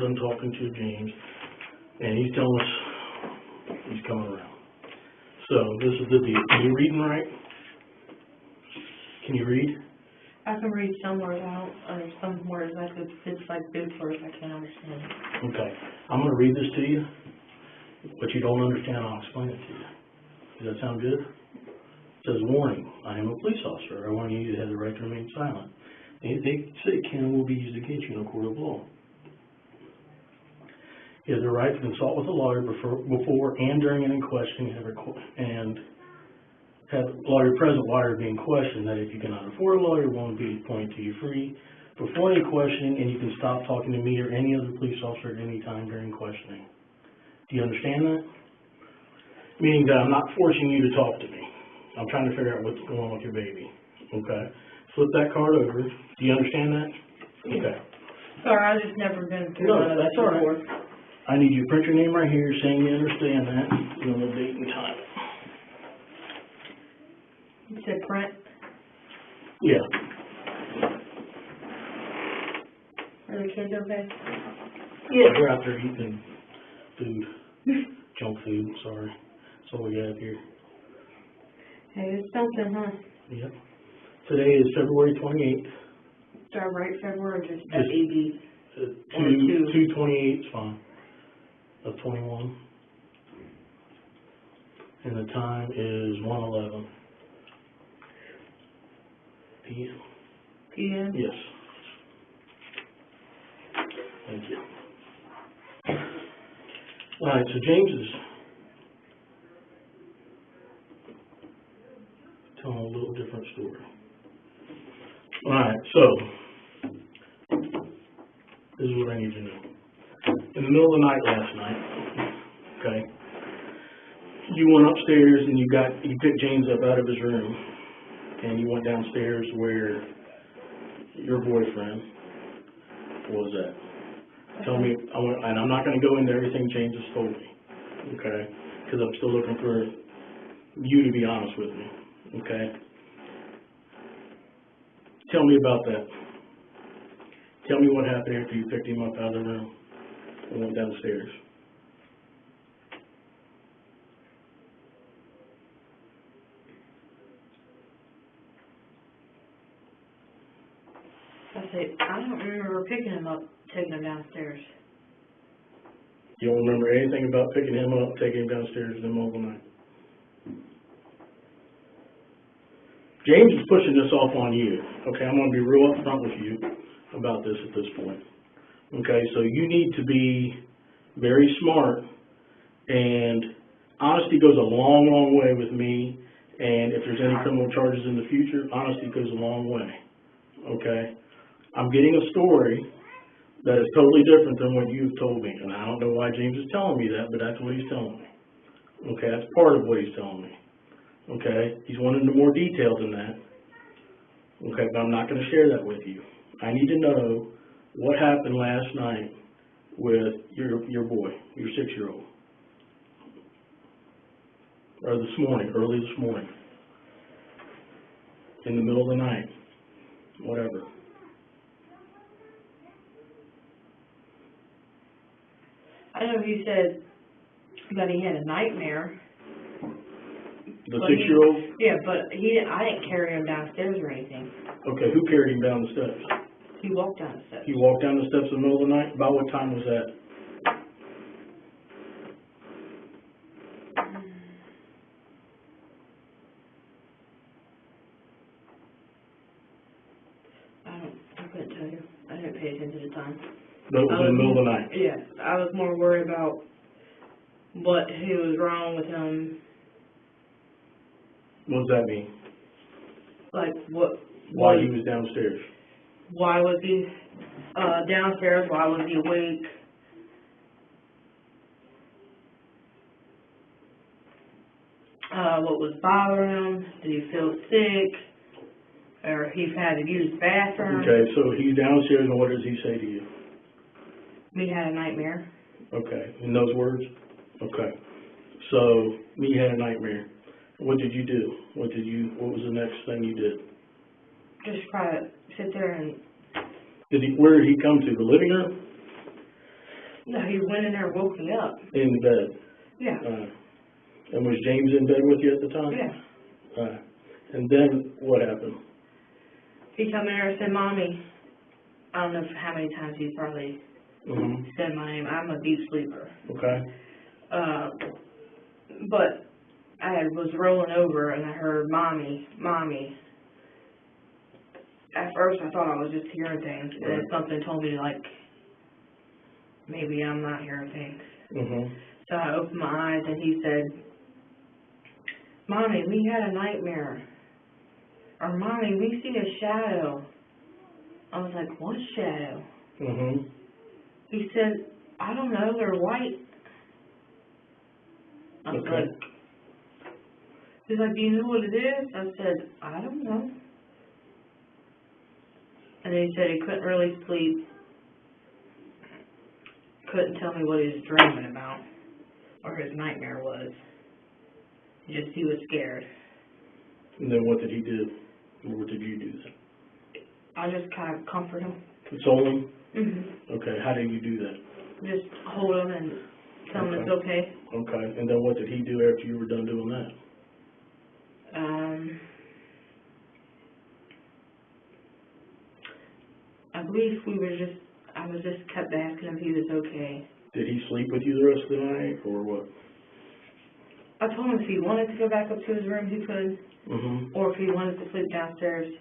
done talking to James, and he's telling us he's coming around. So this is the deal. Can you read and write? Can you read? I can read some words out, or some words it's like big words I can't understand. Okay. I'm going to read this to you, but you don't understand, I'll explain it to you. Does that sound good? It says, warning, I am a police officer. I want you to have the right to remain silent. They say can and will be used against you in a court of law. You have the right to consult with a lawyer before and during any questioning and have a lawyer present while you're being questioned. That if you cannot afford a lawyer, won't be appointed to you free before any questioning, and you can stop talking to me or any other police officer at any time during questioning. Do you understand that? Meaning that I'm not forcing you to talk to me. I'm trying to figure out what's going on with your baby. Okay? Flip that card over. Do you understand that? Okay. Sorry, I've just never been through No, none of that's that all before. right. I need you to print your name right here saying you understand that. You know, the date and time. You said print? Yeah. Are the kids okay? Yeah, they're out there eating food. Junk food, sorry. That's all we got here. Hey, it's something, huh? Yep. Today is February 28th. Do I write February or just Just- AB? 2/28 is fine. Of 21. And the time is 1:11 p.m. PM? Yes. Thank you. All right, so James is telling a little different story. All right, so this is what I need to know. In the middle of the night last night, okay, you went upstairs and you picked James up out of his room, and you went downstairs where your boyfriend was at. Tell me, and I'm not going to go into everything James has told me, okay, because I'm still looking for you to be honest with me, okay? Tell me about that. Tell me what happened after you picked him up out of the room and went downstairs. I said, I don't remember picking him up, taking him downstairs. You don't remember anything about picking him up, taking him downstairs in the middle of the night? James is pushing this off on you. Okay, I'm going to be real upfront with you about this at this point. Okay, so you need to be very smart, and honesty goes a long, long way with me, and if there's any criminal charges in the future, honesty goes a long way. Okay? I'm getting a story that is totally different than what you've told me, and I don't know why James is telling me that, but that's what he's telling me. Okay, that's part of what he's telling me. Okay, he's wanting into more detail than that. Okay, but I'm not going to share that with you. I need to know what happened last night with your boy, your 6-year-old. Or this morning, early this morning. In the middle of the night. Whatever. I know he said that he had a nightmare. The 6-year-old? Yeah, but I didn't carry him downstairs or anything. Okay, who carried him down the steps? He walked down the steps. He walked down the steps in the middle of the night? About what time was that? I couldn't tell you. I didn't pay attention to the time. No, it was in the middle of the night. Yeah, I was more worried about what was wrong with him. What does that mean? Like what? Why he was downstairs? Why was he downstairs? Why was he awake? What was bothering him? Did he feel sick? Or he had to use the bathroom? Okay, so he's downstairs, and what does he say to you? We had a nightmare. Okay, in those words? Okay. So, me had a nightmare. What did you do? What was the next thing you did? Just try to sit there and... Where did he come to? The living room? No, he went in there and woke me up. In the bed? Yeah. And was James in bed with you at the time? Yeah. And then what happened? He come in there and said, Mommy, I don't know how many times he's probably said my name. I'm a deep sleeper. Okay. But I was rolling over and I heard, Mommy, Mommy. At first I thought I was just hearing things, and then something told me, like, maybe I'm not hearing things. So I opened my eyes and he said, Mommy, we had a nightmare. Or, Mommy, we seen a shadow. I was like, what shadow? He said, I don't know, they're white. I was like, he's like, do you know what it is? I said, I don't know. And then he said he couldn't really sleep. Couldn't tell me what he was dreaming about or his nightmare was. Just he was scared. And then what did he do? Or what did you do then? I just kind of comfort him. Console him? Mm-hmm. Okay, how did you do that? Just hold him and tell him it's okay. Okay, and then what did he do after you were done doing that? I believe I was just kept asking him if he was okay. Did he sleep with you the rest of the night, or what? I told him if he wanted to go back up to his room, he could. Or if he wanted to sleep downstairs.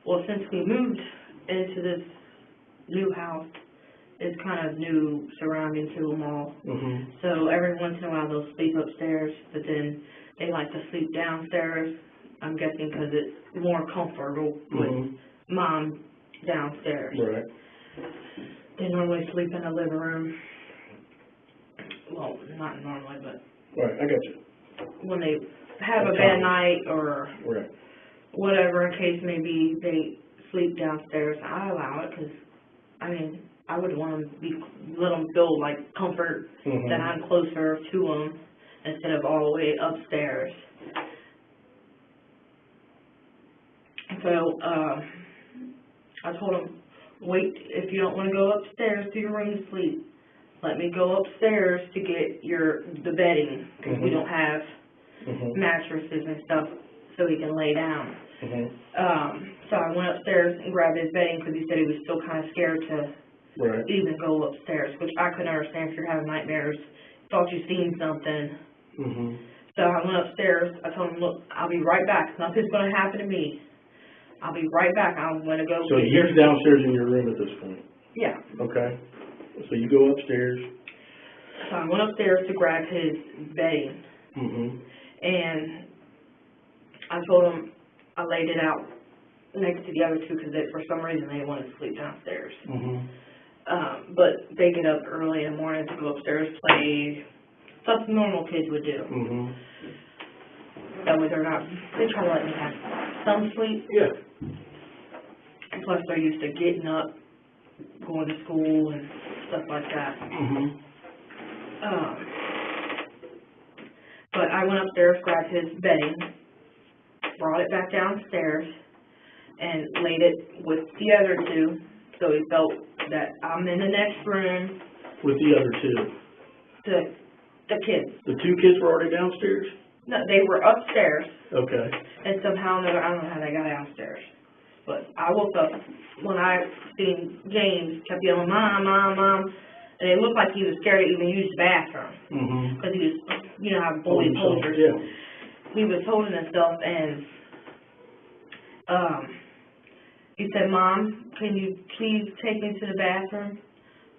Well, since we moved into this new house, it's kind of new surrounding to them all. So every once in a while they'll sleep upstairs, but then they like to sleep downstairs. I'm guessing because it's more comfortable with Mom downstairs. Right. They normally sleep in the living room. Well, not normally, but Right, I got you. when they have a bad night or whatever, in case maybe they sleep downstairs, I allow it because, I mean, I would want them to let them feel like comfort that I'm closer to them instead of all the way upstairs. So, I told him, wait, if you don't want to go upstairs to your room to sleep, let me go upstairs to get the bedding, because we don't have mattresses and stuff so he can lay down. So I went upstairs and grabbed his bedding because he said he was still kind of scared to even go upstairs, which I couldn't understand if you're having nightmares, thought you seen something. So I went upstairs. I told him, look, I'll be right back. Nothing's going to happen to me. I'll be right back. I'm going to go. So he's downstairs in your room at this point? Yeah. Okay. So you go upstairs. So I went upstairs to grab his bedding. And I told him I laid it out next to the other two because for some reason they wanted to sleep downstairs. But they get up early in the morning to go upstairs, play stuff normal kids would do. That way they try to let me have some sleep. Yeah. Plus they're used to getting up, going to school and stuff like that. But I went upstairs, grabbed his bedding, brought it back downstairs, and laid it with the other two, so he felt that I'm in the next room. With the other two? The kids. The two kids were already downstairs? No, they were upstairs. Okay. And somehow or another, I don't know how they got downstairs. But I woke up when I seen James kept yelling, Mom, Mom, Mom. And it looked like he was scared to even use the bathroom. Because he was, you know how boys hold their... Yeah. He was holding himself and he said, Mom, can you please take me to the bathroom?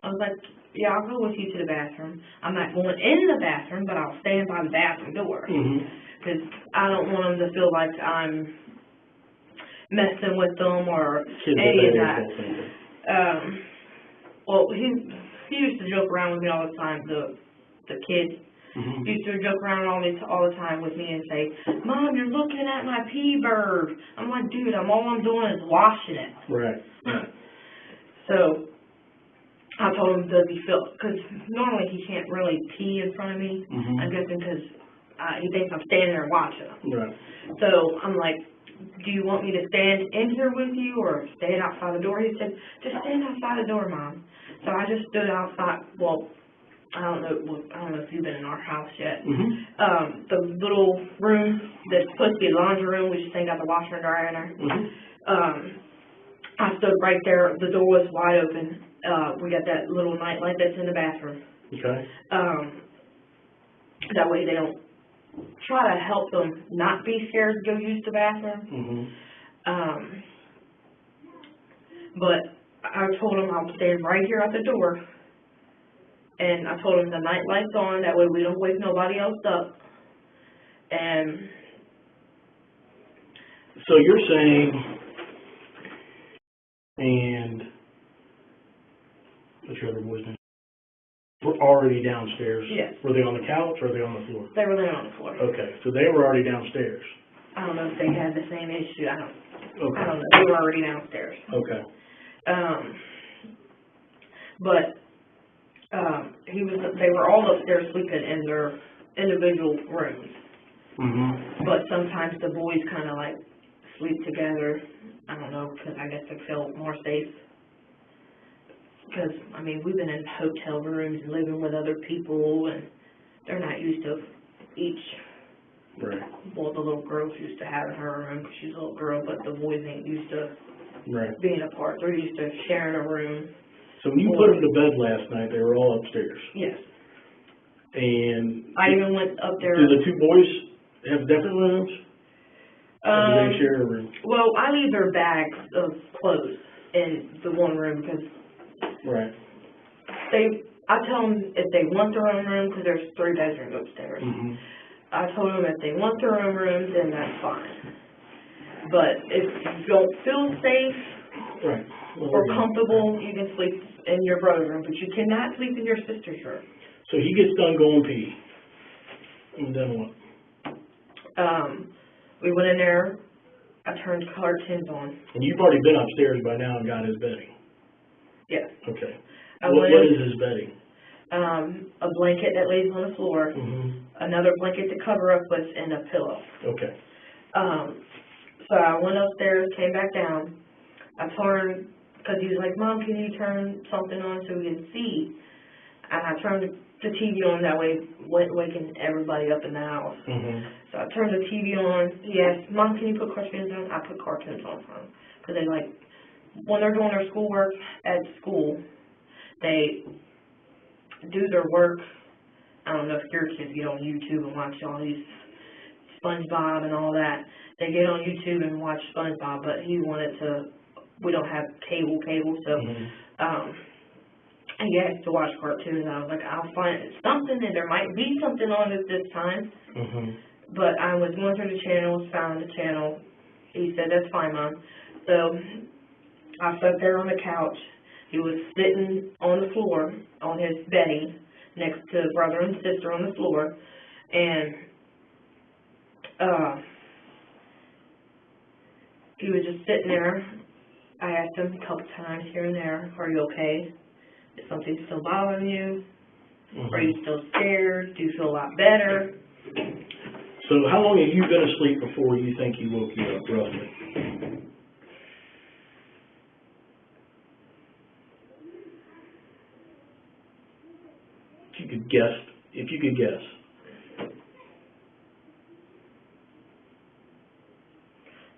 I was like, yeah, I'll go with you to the bathroom. I'm not going in the bathroom, but I'll stand by the bathroom door. Because I don't want them to feel like I'm messing with them or any of that. Well, he used to joke around with me all the time, the kid. He used to joke around all the time with me and say, Mom, you're looking at my pee bird. I'm like, dude, all I'm doing is washing it. Right. So I told him, does he feel, because normally he can't really pee in front of me. I'm guessing because he thinks I'm standing there watching him. Right. So I'm like, do you want me to stand in here with you or stand outside the door? He said, just stand outside the door, Mom. So I just stood outside, well, I don't know if you've been in our house yet. Mm-hmm. The little room that's supposed to be a laundry room, we just ain't got the washer and dryer in there. Mm-hmm. I stood right there, the door was wide open. We got that little night light that's in the bathroom. Okay. That way they don't try to help them not be scared to go use the bathroom. Mm-hmm. But I told them I'll stand right here at the door, and I told them the night light's on, that way we don't wake nobody else up. And so you're saying, and what's your other boy's name? We're already downstairs. Yes. Were they on the couch or were they on the floor? they were laying on the floor. Okay, so they were already downstairs. I don't know if they had the same issue. I don't Okay. know. They were already downstairs. Okay. They were all upstairs sleeping in their individual rooms. Mm-hmm. But sometimes the boys kind of like sleep together. I don't know, because I guess they feel more safe. Because, I mean, we've been in hotel rooms and living with other people, and they're not used to each. Right. Well, the little girl's used to having her room because she's a little girl, but the boys ain't used to Right. being apart. They're used to sharing a room. So when you put them to bed last night, they were all upstairs. Yes. And I even went up there. do the two boys have different rooms? Or do they share a room? Well, I leave their bags of clothes in the one room because Right. I tell them if they want their own room, because there's 3 bedrooms upstairs. Mm-hmm. I told them if they want their own room, then that's fine. But if you don't feel safe Right. Well, or comfortable, you can sleep in your brother's room, but you cannot sleep in your sister's room. So he gets done going pee. And then what? We went in there, I turned curtains on. And you've already been upstairs by now and got his bedding. Yes. Okay. I What went in, is his bedding? a blanket that lays on the floor, Mm-hmm. another blanket to cover up with, and a pillow. Okay. So I went upstairs, came back down. I turned, because he was like, Mom, can you turn something on so we can see? And I turned the TV on, that way waking everybody up in the house. Mm-hmm. So I turned the TV on. He asked, Mom, can you put cartoons on? I put cartoons on for him. Because they like, when they're doing their schoolwork at school, they do their work. I don't know if your kids get on YouTube and watch all these SpongeBob and all that. They get on YouTube and watch SpongeBob, but he wanted to, we don't have cable, so, Mm-hmm. and he asked to watch cartoons. I was like, I'll find something, and there might be something on it this time. Mm-hmm. But I was going through the channels, found the channel. He said, that's fine, Mom. So I sat there on the couch. He was sitting on the floor, on his bedding, next to brother and sister on the floor. And he was just sitting there. I asked him a couple times here and there, are you okay? Is something still bothering you? Mm-hmm. Are you still scared? Do you feel a lot better? So how long have you been asleep before you think he woke you up, roughly? If you could guess.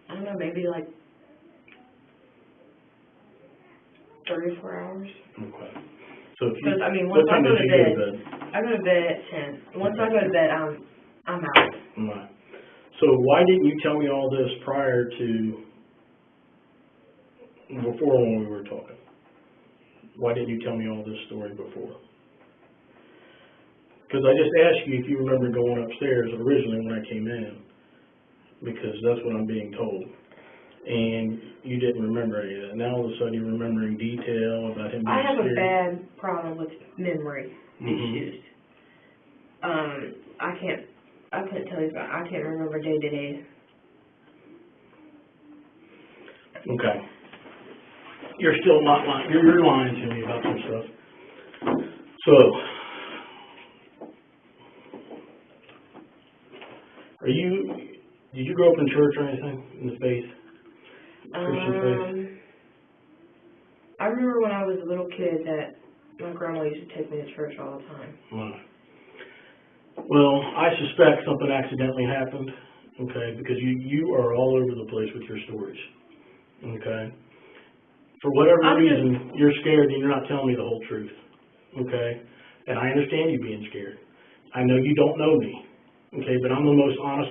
I don't know, maybe like 3 or 4 hours. Okay. So if you, Because, I mean, what once I time go did to you go bed, to bed? I go to bed at 10. Once I go to bed, I'm out. Right. So why didn't you tell me all this prior to, before when we were talking? Why didn't you tell me all this story before? Because I just asked you if you remember going upstairs originally when I came in, because that's what I'm being told. And you didn't remember any of that. Now all of a sudden you're remembering detail about him being I have a scared. bad problem with memory issues. I couldn't tell you, I can't remember day to day. Okay. You're still not lying. You're lying to me about some stuff. So, did you grow up in church or anything, in the faith? Christian faith? I remember when I was a little kid that My grandma used to take me to church all the time. Right. Well, I suspect something accidentally happened, okay, because you are all over the place with your stories, okay? For whatever reason, you're scared and you're not telling me the whole truth, okay? And I understand you being scared. I know you don't know me, okay, but I'm the most honest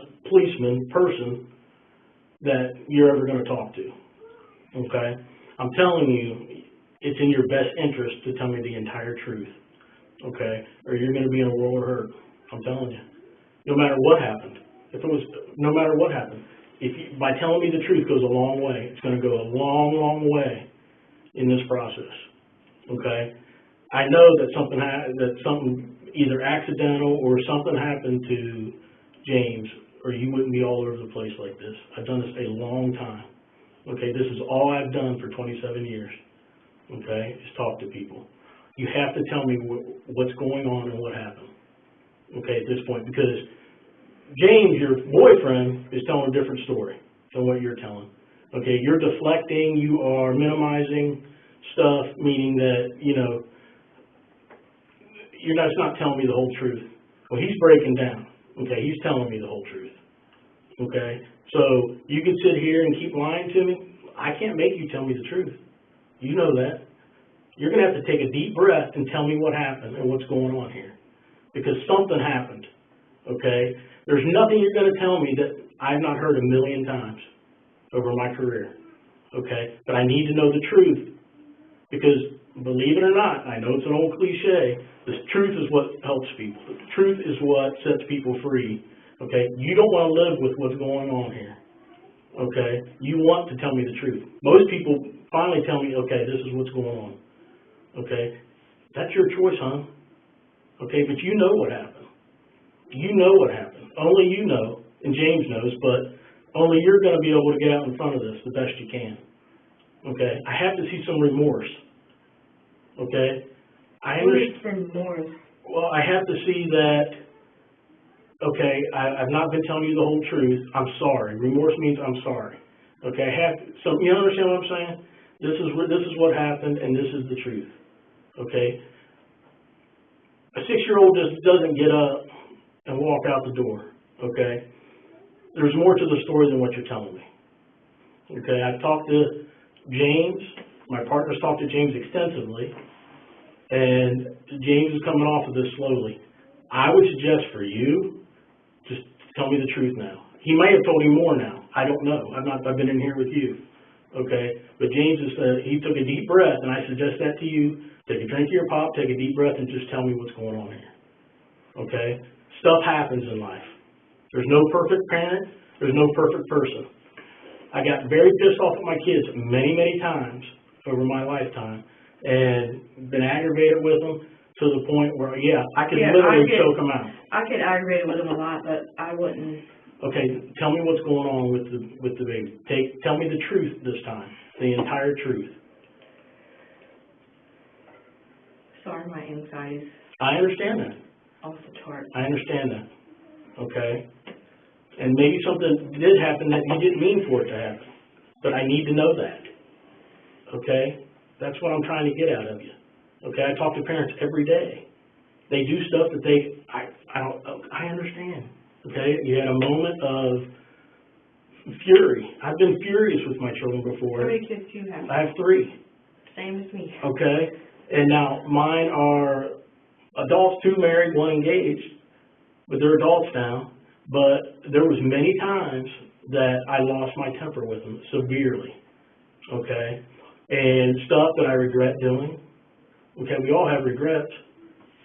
person that you're ever going to talk to, okay? I'm telling you, it's in your best interest to tell me the entire truth, okay? Or you're going to be in a world of hurt. I'm telling you. No matter what happened. No matter what happened. By telling me the truth goes a long way. It's going to go a long, long way in this process, okay? I know that something either accidental or something happened to James, or you wouldn't be all over the place like this. I've done this a long time, okay? This is all I've done for 27 years, okay, is talk to people. You have to tell me what's going on and what happened, okay, at this point, because James, your boyfriend, is telling a different story than what you're telling, okay? You're deflecting, you are minimizing stuff, meaning that, you're not telling me the whole truth. Well, he's breaking down, okay? He's telling me the whole truth, okay? So you can sit here and keep lying to me. I can't make you tell me the truth. You know that. You're going to have to take a deep breath and tell me what happened and what's going on here, because something happened, okay? There's nothing you're going to tell me that I've not heard a million times over my career, okay? But I need to know the truth, because believe it or not, I know it's an old cliche, the truth is what helps people. The truth is what sets people free, okay? You don't want to live with what's going on here, okay? You want to tell me the truth. Most people finally tell me, okay, this is what's going on, okay? That's your choice, huh? Okay, but you know what happened. You know what happened. Only you know, and James knows, but only you're going to be able to get out in front of this the best you can. Okay? I have to see some remorse. Okay? What is remorse? Well, I have to see that, okay, I've not been telling you the whole truth. I'm sorry. Remorse means I'm sorry. Okay? You understand what I'm saying? This is what happened, and this is the truth. Okay? A 6-year-old just doesn't get up and walk out the door, okay? There's more to the story than what you're telling me, okay? I've talked to James. My partner's talked to James extensively, and James is coming off of this slowly. I would suggest for you, just tell me the truth now. He may have told you more now. I don't know. I've been in here with you, okay? But James he took a deep breath, and I suggest that to you. Take a drink of your pop, take a deep breath, and just tell me what's going on here, okay? Stuff happens in life. There's no perfect parent. There's no perfect person. I got very pissed off at my kids many, many times over my lifetime and been aggravated with them to the point where, I could literally choke them out. I get aggravated with them a lot, but I wouldn't. Okay, tell me what's going on with the baby. Tell me the truth this time, the entire truth. Sorry, my anxiety's I understand that. off the chart. I understand that, okay? And maybe something did happen that you didn't mean for it to happen, but I need to know that, okay? That's what I'm trying to get out of you, okay? I talk to parents every day. They do stuff that I understand, okay? You had a moment of fury. I've been furious with my children before. How many kids do you have? I have 3. Same as me. Okay? And now mine are adults, 2 married, 1 engaged, but they're adults now. But there was many times that I lost my temper with them severely, okay? And stuff that I regret doing. Okay, we all have regrets.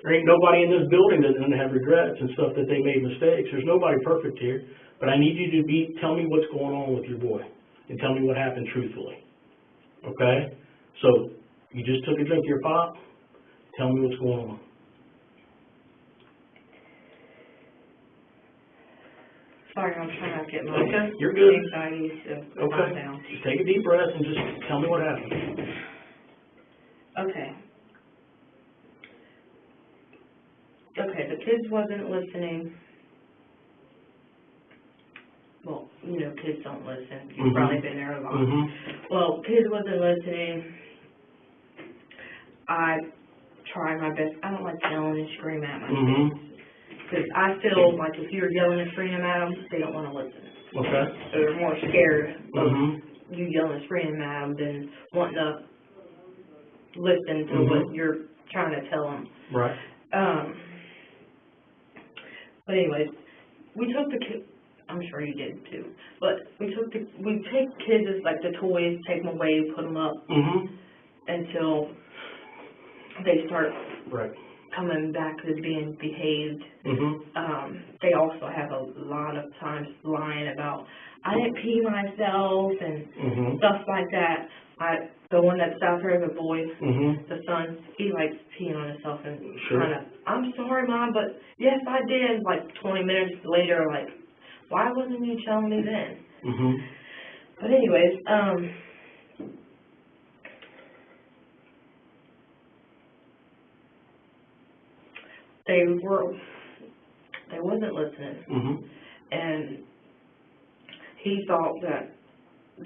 There ain't nobody in this building that doesn't have regrets and stuff that they made mistakes. There's nobody perfect here. But I need you to tell me what's going on with your boy and tell me what happened truthfully, okay? So you just took a drink of your pop. Tell me what's going on. Sorry, I'm trying to get my You're good. anxiety to calm down. Just take a deep breath and just tell me what happened. Okay. Okay, the kids wasn't listening. Well, you know, kids don't listen. You've probably been there a lot. Well, kids wasn't listening. I try my best. I don't like yelling and screaming at my Mm-hmm. kids. Because I feel like if you're yelling and screaming at them, they don't want to listen. Okay. They're more scared of Mm-hmm. you yelling and screaming at them than wanting to listen to Mm-hmm. what you're trying to tell them. Right. But anyways, we took the kids. I'm sure you did too. But we take kids as like the toys, take them away, put them up Mm-hmm. until they start Right. coming back to being behaved. Mm-hmm. They also have a lot of times lying about, I didn't pee myself and Mm-hmm. stuff like that. The one that's out there, the boy, Mm-hmm. the son, he likes peeing on himself and Sure. kind of, I'm sorry, Mom, but yes, I did. Like 20 minutes later, like, why wasn't you telling me then? Mm-hmm. But anyways, they wasn't listening, Mm-hmm. and he thought that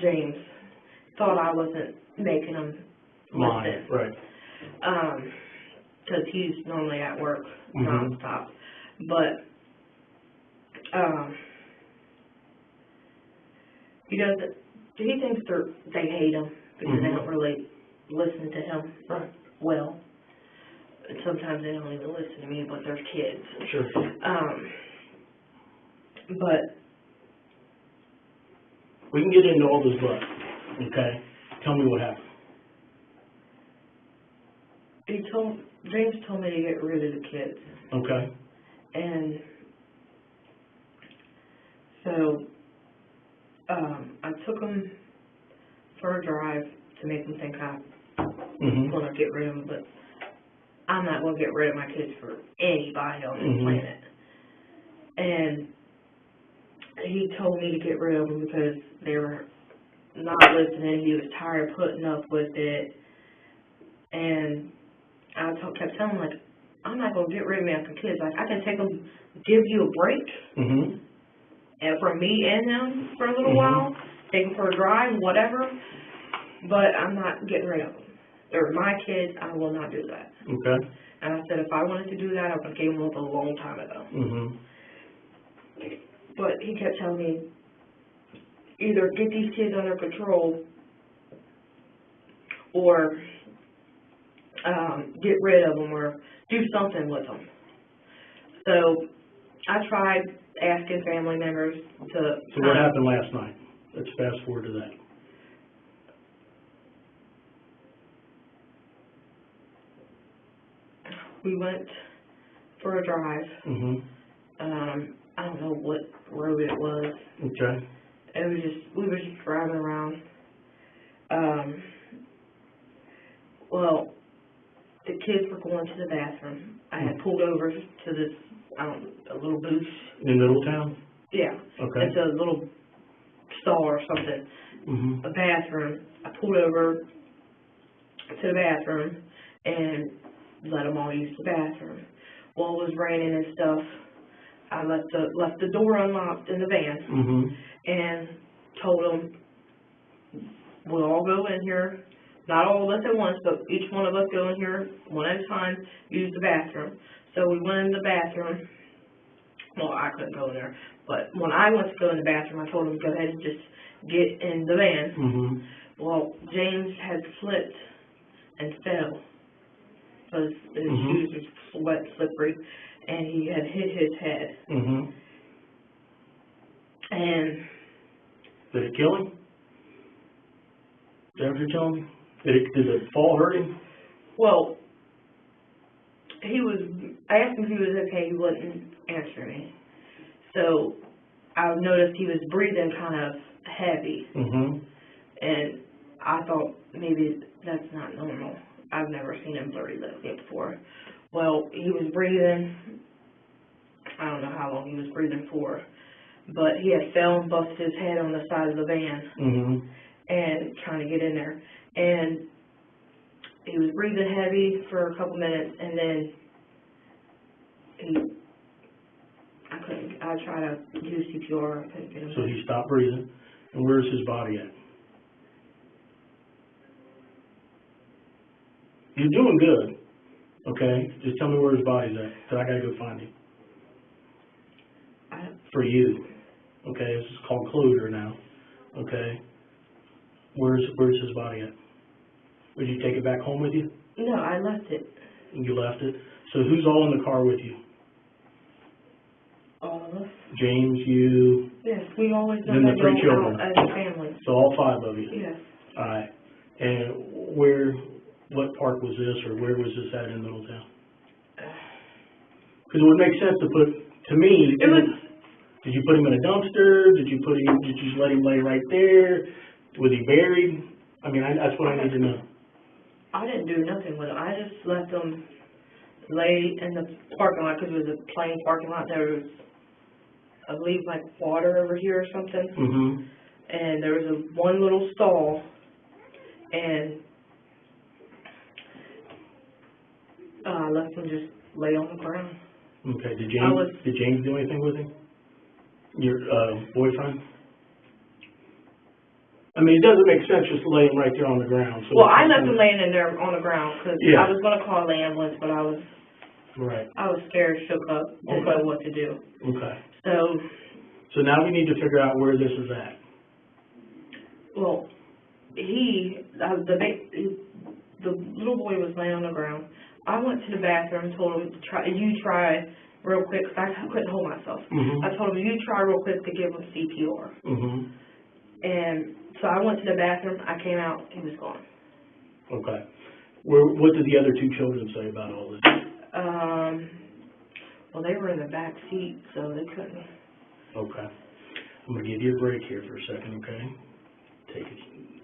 James thought I wasn't making him listen. Right. Because he's normally at work Mm-hmm. nonstop. But he thinks they hate him because they Mm-hmm. don't really listen to him Right. well. And sometimes they don't even listen to me, but they're kids. Sure. But We can get into all this, but, okay? Tell me what happened. James told me to get rid of the kids. Okay. And so I took them for a drive to make them think I Mm-hmm. want to get rid of them, but I'm not going to get rid of my kids for anybody on this Mhm. planet. And he told me to get rid of them because they were not listening. He was tired of putting up with it. And I kept telling him, like, I'm not going to get rid of my kids. Like, I can take them, give you a break, Mm-hmm. and from me and them for a little Mhm. while, take them for a drive, whatever, but I'm not getting rid of them. They're my kids. I will not do that. Okay. And I said if I wanted to do that, I would have gave them up a long time ago. Mm-hmm. But he kept telling me, either get these kids under control or get rid of them or do something with them. So I tried asking family members to... So what happened last night? Let's fast forward to that. We went for a drive. Mm-hmm. I don't know what road it was. Okay. We were just driving around. Well, the kids were going to the bathroom. I had pulled over to this, a little booth. In Middletown? Yeah. Okay. It's a little stall or something. Mm-hmm. A bathroom. I pulled over to the bathroom and let them all use the bathroom. While it was raining and stuff, I left the door unlocked in the van. Mm-hmm. And told them, we'll all go in here, not all of us at once, but each one of us go in here one at a time, use the bathroom. So we went in the bathroom. Well, I couldn't go in there, but when I went to go in the bathroom, I told them, go ahead and just get in the van. Mm-hmm. Well, James had slipped and fell because his Mhm. shoes were wet, slippery, and he had hit his head. Mm-hmm. And Did it kill him? Is that what you're telling me? Did the fall hurt him? well, I asked him if he was okay, he wouldn't answer me. So I noticed he was breathing kind of heavy, Mm-hmm. and I thought maybe that's not normal. I've never seen him breathe like that before. Well, he was breathing, I don't know how long he was breathing for, but he had fell and busted his head on the side of the van Mm-hmm. and trying to get in there. And he was breathing heavy for a couple minutes, and then I tried to do CPR, I couldn't get him. So he stopped breathing. And where's his body at? You're doing good, Okay, just tell me where his body's at, 'cause I gotta go find him. For you, okay, this is called closure now, okay? Where's his body at? Would you take it back home with you? No, I left it. You left it? So who's all in the car with you? All of us. James, you, Yes, we always know Then the that three go children. out as a family. so all 5 of you? Yes. Alright, and what park was this, or where was this at in Middletown? Because it would make sense to put, to me, It was, did you put him in a dumpster? Did you just let him lay right there? Was he buried? I mean, that's what I need to know. I didn't do nothing with it. I just let them lay in the parking lot because it was a plain parking lot. There was, I believe, like water over here or something. Mm-hmm. And there was one little stall, and I let them just lay on the ground. Okay, did James do anything with him? Your boyfriend? I mean, it doesn't make sense just to lay him right there on the ground. So Well, I left them laying in there on the ground because Yeah. I was going to call the ambulance, but I was scared, shook up, didn't know what to do. Okay. So now we need to figure out where this is at. well, the little boy was laying on the ground. I went to the bathroom and told him to try real quick, because I couldn't hold myself. Mm-hmm. I told him, you try real quick to give him CPR. Mm-hmm. And so I went to the bathroom, I came out, he was gone. Okay. What did the other 2 children say about all this? Well, they were in the back seat, so they couldn't. Okay. I'm going to give you a break here for a second, okay? Take it,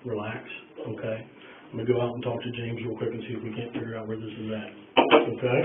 relax, okay? I'm going to go out and talk to James real quick and see if we can't figure out where this is at, okay?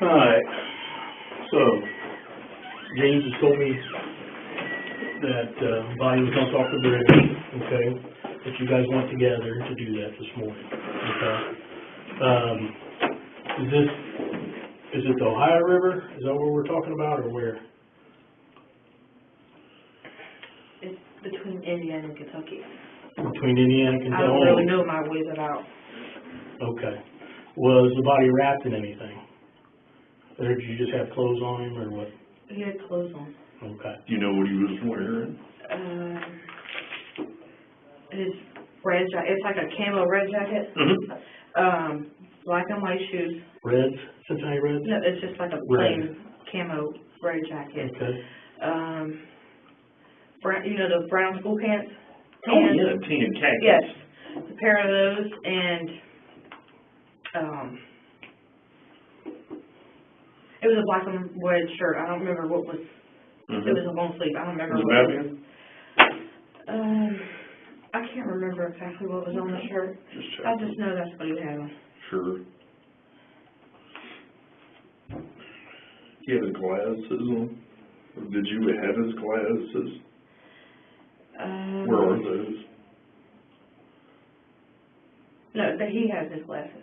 Alright, so, James has told me that, Bonnie was gonna talk to Brittany, okay, that you guys went together to do that this morning, okay? Is it the Ohio River? Is that what we're talking about, or where? It's between Indiana and Kentucky. Between Indiana and Kentucky? I don't really know my ways about. Okay. Was the body wrapped in anything? Or did you just have clothes on him, or what? He had clothes on. Okay. Do you know what he was wearing? His red jacket, it's like a camo red jacket. Mm-hmm. Black and white shoes. Reds? Cincinnati Reds? No, it's just like a plain camo red jacket. Okay. Brown, you know the brown school pants? Oh, yeah, tan khakis. Yes. A pair of those and, it was a black and red shirt. I don't remember what was, Mm-hmm. it was a long sleeve. I don't remember Was it what baggy? it was. I can't remember exactly what was on the shirt. Just I checking. just know that's what he had on. Sure. He had his glasses on? Or did you have his glasses? Where are those? No, but he has his glasses.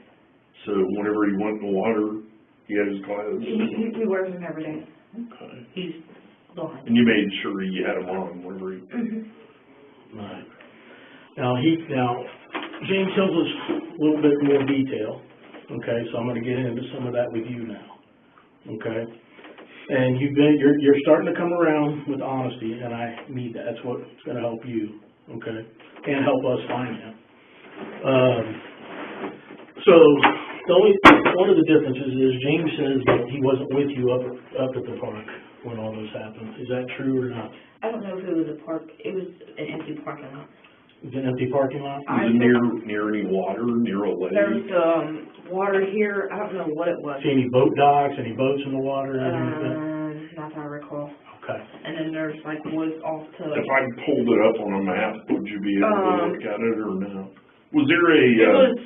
So whenever he went in the water, he had his glasses? He wears them every day. Okay. He's blind. And you made sure he had them on whenever he... Mm-hmm. Right. Now, James tells us a little bit more detail, okay, so I'm gonna get into some of that with you now, okay? And you're starting to come around with honesty, and I need that. That's what's gonna help you, okay, and help us find him. So, one of the differences is James says that he wasn't with you up at the park when all this happened. Is that true or not? I don't know if it was a park. It was an empty parking lot. Is it an empty parking lot? Was it near any water, near a lake? There was water here. I don't know what it was. See any boat docks, any boats in the water, or anything like that? Not that I recall. Okay. And then there's like woods off to. If I pulled it up on a map, would you be able to look at it or no? Was there It a... was.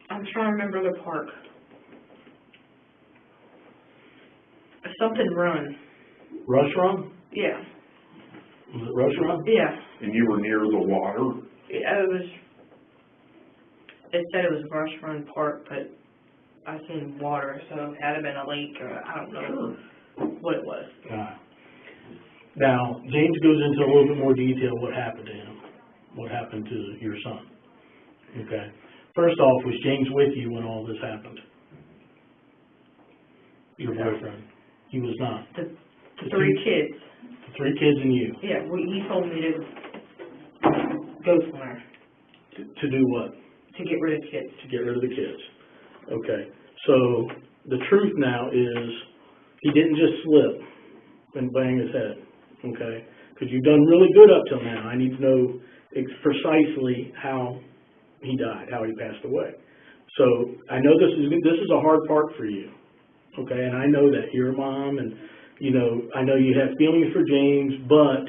I'm trying to remember the park. Something Run. Rush Run? Yeah. Was it Rush Run? Yeah. And you were near the water? Yeah, it was. It said it was Rush Run Park, but I seen water, so it had to been a lake or I don't know what it was. Now, James goes into a little bit more detail what happened to him, what happened to your son. Okay. First off, was James with you when all this happened? Your boyfriend? He was not. The three kids. The three kids and you. Yeah, he told me to go somewhere. To do what? To get rid of kids. To get rid of the kids. Okay. So, the truth now is, he didn't just slip and bang his head. Okay? Because you've done really good up till now. I need to know precisely how he died, how he passed away. So, I know this is a hard part for you. Okay? And I know that you're a mom, and, you know, I know you have feelings for James, but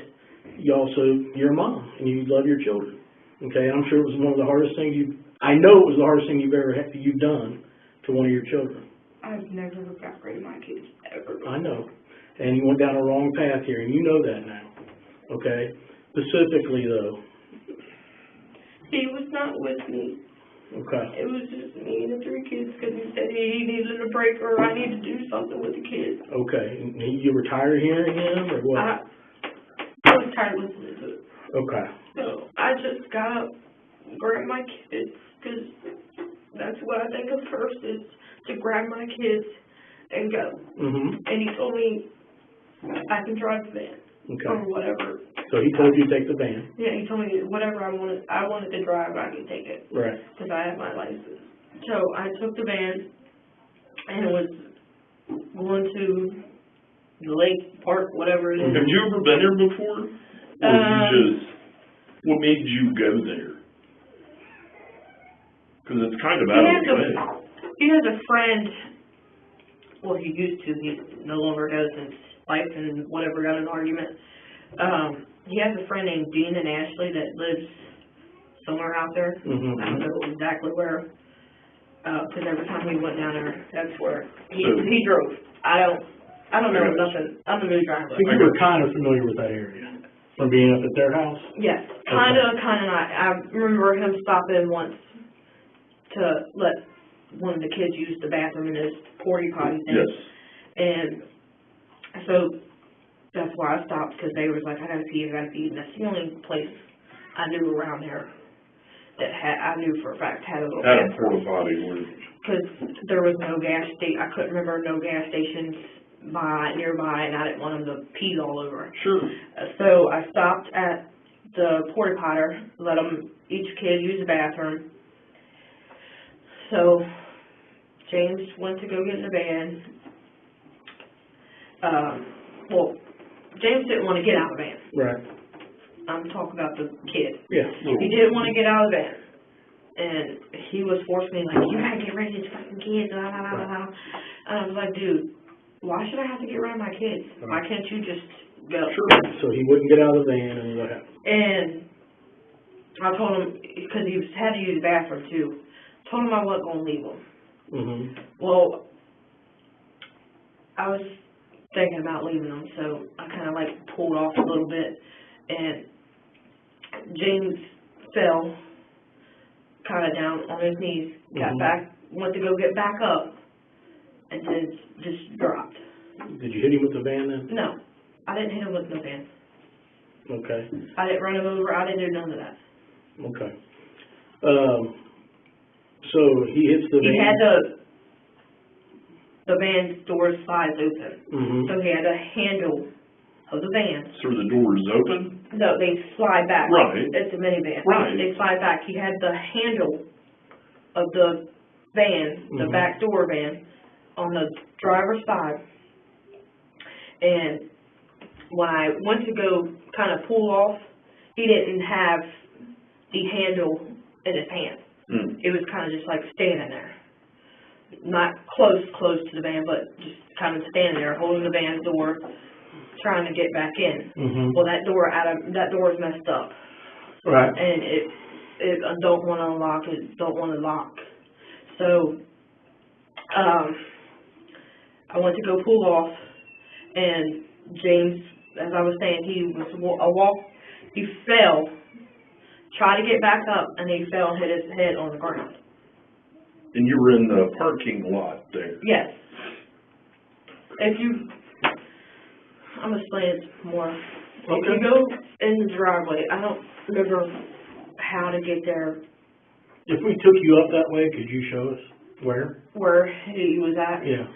you also, you're a mom, and you love your children, okay? And I'm sure it was one of the hardest things I know it was the hardest thing you've done to one of your children. I've never got rid of my kids, ever. I know. And you went down a wrong path here, and you know that now, okay? Specifically, though. He was not with me. Okay. It was just me and the 3 kids because he said he needed a break or I need to do something with the kids. Okay. And you were tired of hearing him, or what? I was tired of listening to it. Okay. So I just got up, grabbed my kids, because that's what I think of first is to grab my kids and go. Mm-hmm. And he told me I can drive the van. Okay. Or whatever. So he told you to take the van? Yeah, he told me whatever I wanted to drive, I could take it. Right. Because I have my license. So I took the van and was going to the lake park, whatever it is. Have you ever been there before? Or what made you go there? Because it's kind of out of the way. He has a friend, well, he used to, he no longer does since life and whatever got in an argument. He has a friend named Dean and Ashley that lives somewhere out there. Mm-hmm. I don't know exactly where, because every time we went down there, that's where he drove. I don't know nothing. I'm the new driver. So you were kind of familiar with that area from being up at their house? Yes, kind of not. I remember him stopping once to let one of the kids use the bathroom in his porta potty thing. Yes. And so that's why I stopped, because they was like, I gotta pee. And that's the only place I knew around there that I knew for a fact had a little Had a bathroom. porta potty where... Because there was no gas station. I couldn't remember no gas stations nearby, and I didn't want them to pee all over. Sure. So I stopped at the porta potty, let them, each kid use the bathroom. So James went to go get in the van. Well, James didn't want to get out of the van. Right. I'm talking about the kid. Yeah. He didn't want to get out of the van. And he was forcing me, like, you gotta get rid of these fucking kids, blah, blah, blah, blah. And I was like, dude, why should I have to get rid of my kids? Why can't you just go? Sure. So he wouldn't get out of the van, and what happened? And I told him, because he had to use the bathroom too, told him I wasn't going to leave him. Mm-hmm. Well, I was thinking about leaving him, so I kind of like pulled off a little bit, and James fell kind of down on his knees, got back, went to go get back up, and then just dropped. Did you hit him with the van then? No, I didn't hit him with no van. Okay. I didn't run him over. I didn't do none of that. Okay. So he hits the van. He had the van's door slides open. Mm-hmm. So he had a handle of the van. So the door is open? No, they slide back. Right. It's a minivan. Right. They slide back. He had the handle of the van, the back door van, on the driver's side. And when I went to go kind of pull off, he didn't have the handle in his hand. Mm. It was kind of just like standing there. Not close to the van, but just kind of standing there, holding the van door, trying to get back in. Mm-hmm. Well, that door is messed up. Right. And I don't want to unlock it, don't want to lock. So, I went to go pull off, and James, as I was saying, he fell, tried to get back up, and he fell and hit his head on the ground. And you were in the parking lot there? Yes. I'm going to explain it more. Okay. If you go in the driveway, I don't remember how to get there. If we took you up that way, could you show us where? Where he was at? Yeah.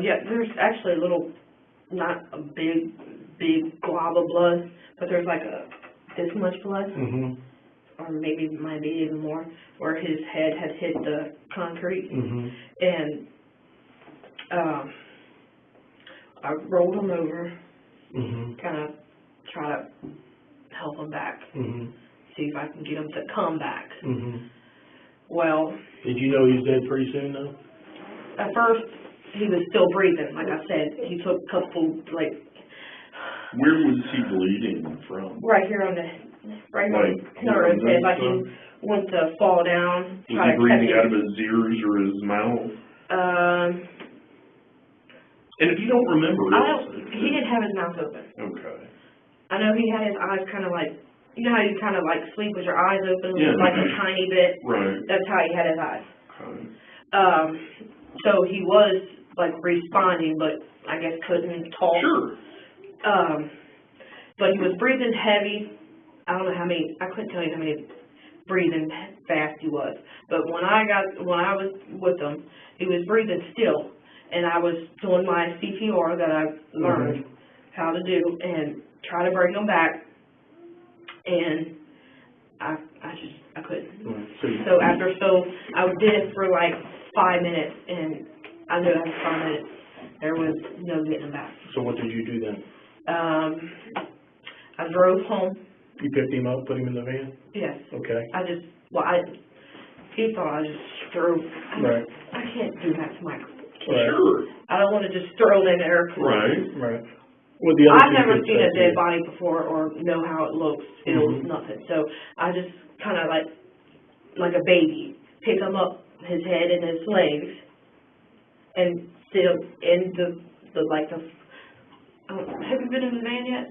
Yeah, there's actually a little, not a big glob of blood, but there's like this much blood, Mm-hmm. or maybe might be even more, where his head had hit the concrete. Mm-hmm. And I rolled him over, Mm-hmm. kind of try to help him back, Mm-hmm. see if I can get him to come back. Mm-hmm. Well, Did you know he was dead pretty soon, though? at first, he was still breathing. Like I said, he took a couple, Where was he bleeding from? Right here on the, right here on the corner of his head, like he went to fall down. Was he breathing out of his ears or his mouth? And if you don't remember he didn't have his mouth open. Okay. I know he had his eyes kind of like, you know how you kind of like sleep with your eyes open, Yeah. like a tiny bit? Right. That's how he had his eyes. Okay. So he was like responding, but I guess couldn't talk. Sure. But he was breathing heavy. I don't know how many, I couldn't tell you how many breathing fast he was. But when I was with him, he was breathing still. And I was doing my CPR that I learned how to do and try to bring him back. And I couldn't. So I did it for like 5 minutes, and I knew after 5 minutes there was no getting him back. So what did you do then? I drove home. You picked him up, put him in the van? Yes. Okay. He thought I just threw. Right. I can't do that to my kid. Right. Sure. I don't want to just throw him in there. Right. Well, the other I've never seen a dead body before or know how it looks, feels, nothing. So I just kind of like a baby, pick him up, his head and his legs, and sit him in have you been in the van yet?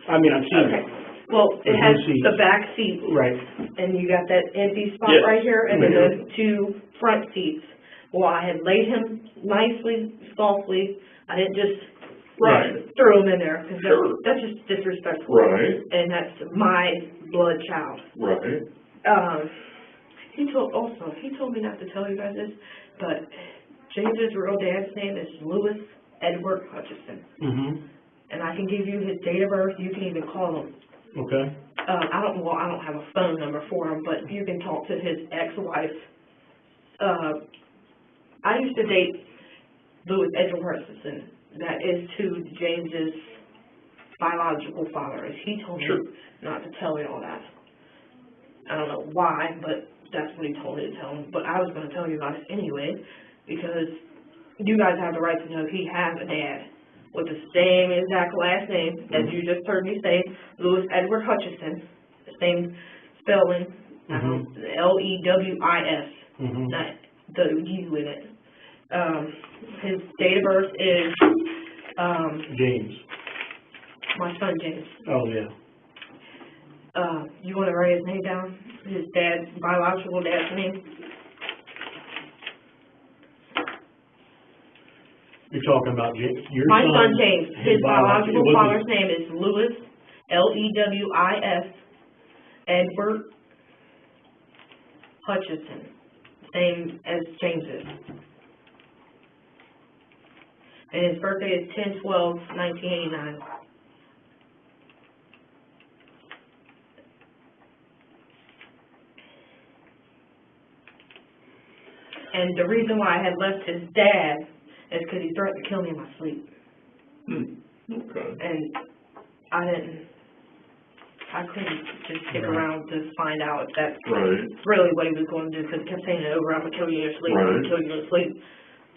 I mean, I've seen it. Well, it has seats. the back seat. Right. And you got that empty spot Yes. right here, and then the two front seats. Well, I had laid him nicely, softly. I didn't just throw him in there, because that's just disrespectful. Right. And that's my blood child. Right. He told me not to tell you guys this, but James's real dad's name is Louis Edward Hutchinson. And I can give you his date of birth. You can even call him. Okay. I don't have a phone number for him, but you can talk to his ex-wife. I used to date Louis Edward Hutchinson. That is to James's biological father. He told me not to tell you all that. I don't know why, but that's what he told me to tell him. But I was going to tell you about it anyway, because you guys have the right to know he has a dad with the same exact last name as you just heard me say, Louis Edward Hutchinson, the same spelling, Lewis, not the U in it. His date of birth is James. My son James. Oh, yeah. You want to write his name down? His dad's biological dad's name? You're talking about your My son? son James. His biological what father's name is Louis, Lewis, Edward Hutchinson. Same as James's. And his birthday is 10/12/1989. And the reason why I had left his dad is because he threatened to kill me in my sleep. Okay. And I couldn't just stick around to find out if that's really what he was going to do, because he kept saying it over, I'm going to kill you in your sleep, I'm going to kill you in your sleep.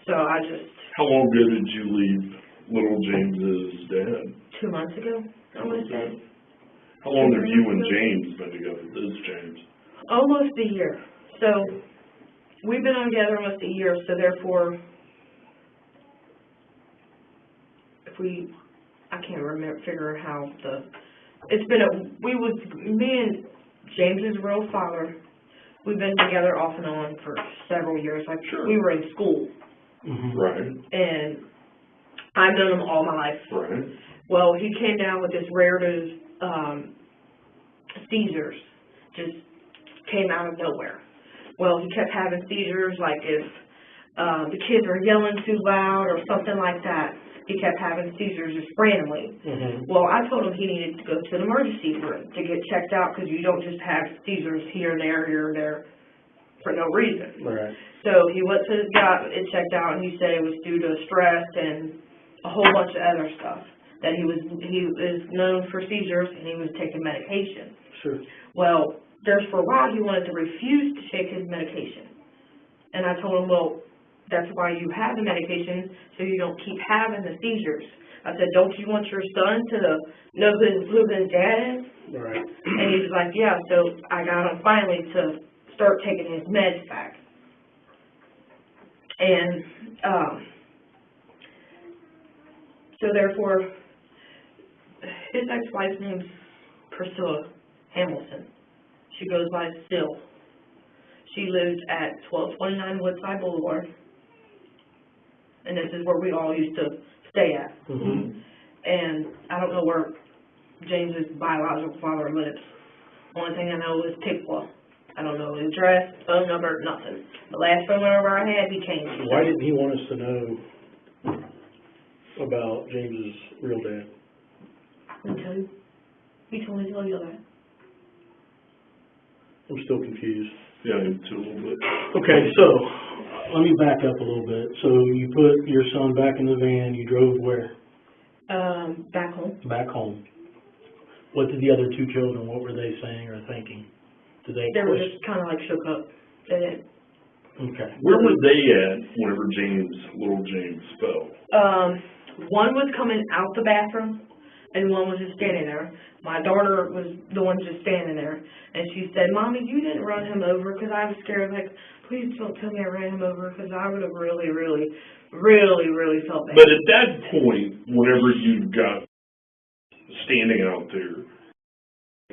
So I just... How long ago did you leave little James's dad? 2 months ago, I'm going to say. How long have you and James been together? This James? Almost a year. So we've been together almost a year, so therefore, I can't figure how me and James's real father, we've been together off and on for several years. We were in school. Right. And I've known him all my life. Right. Well, he came down with this rare seizures. Just came out of nowhere. Well, he kept having seizures, like if the kids were yelling too loud or something like that. He kept having seizures just randomly. Well, I told him he needed to go to the emergency room to get checked out, because you don't just have seizures here and there for no reason. Right. So he went to it checked out, and he said it was due to stress and a whole bunch of other stuff. That he is known for seizures, and he was taking medication. Sure. Well, for a while he wanted to refuse to take his medication. And I told him, well, that's why you have the medication, so you don't keep having the seizures. I said, don't you want your son to know who his dad is? Right. And he was like, yeah, so I got him finally to start taking his meds back. And, so therefore, his ex-wife's name's Priscilla Hamilton. She goes by Still. She lives at 1229 Woodside Boulevard. And this is where we all used to stay at. Mm-hmm. And I don't know where James's biological father lives. Only thing I know is Piqua. I don't know his address, phone number, nothing. The last phone number I had, he changed. Why didn't he want us to know about James's real dad? I didn't tell you. He told me to tell you that. I'm still confused. Yeah, me too, a little bit. Okay, so, let me back up a little bit. So you put your son back in the van, you drove where? Back home. Back home. What did the other two children, what were they saying or thinking? Did they They were question? just kind of like shook up. They didn't. Okay. Where were they at whenever little James fell? One was coming out the bathroom, and one was just standing there. My daughter was the one just standing there, and she said, Mommy, you didn't run him over, because I was scared, like, please don't tell me I ran him over, because I would have really, really, really, really felt bad. But at that point, whenever you got standing out there,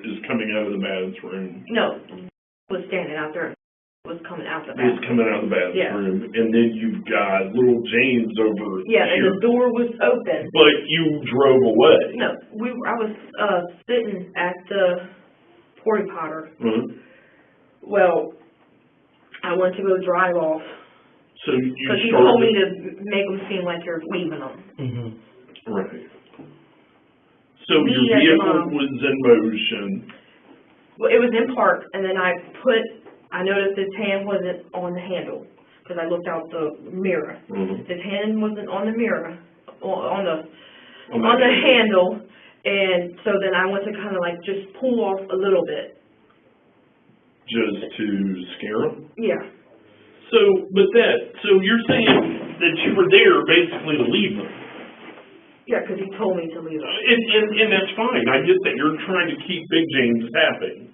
is coming out of the bathroom. No, was standing out there, was coming out the Was bathroom. coming out of the bathroom, and then you've got little James over Yeah, and here. the door was open. But you drove away. No, I was sitting at the porta potter. Mhm. Well, I went to go drive off So you because he started. told me to make them seem like you're leaving them. Mm-hmm. Right. So Me your as a vehicle mom. was in motion. Well, it was in park, and then I noticed his hand wasn't on the handle because I looked out the mirror. Mhm. His hand wasn't on the mirror, on the On the handle, and so then I went to kind of like just pull off a little bit. Just to scare him? Yeah. So you're saying that you were there basically to leave them. Yeah, because he told me to leave them. And that's fine. I get that you're trying to keep Big James happy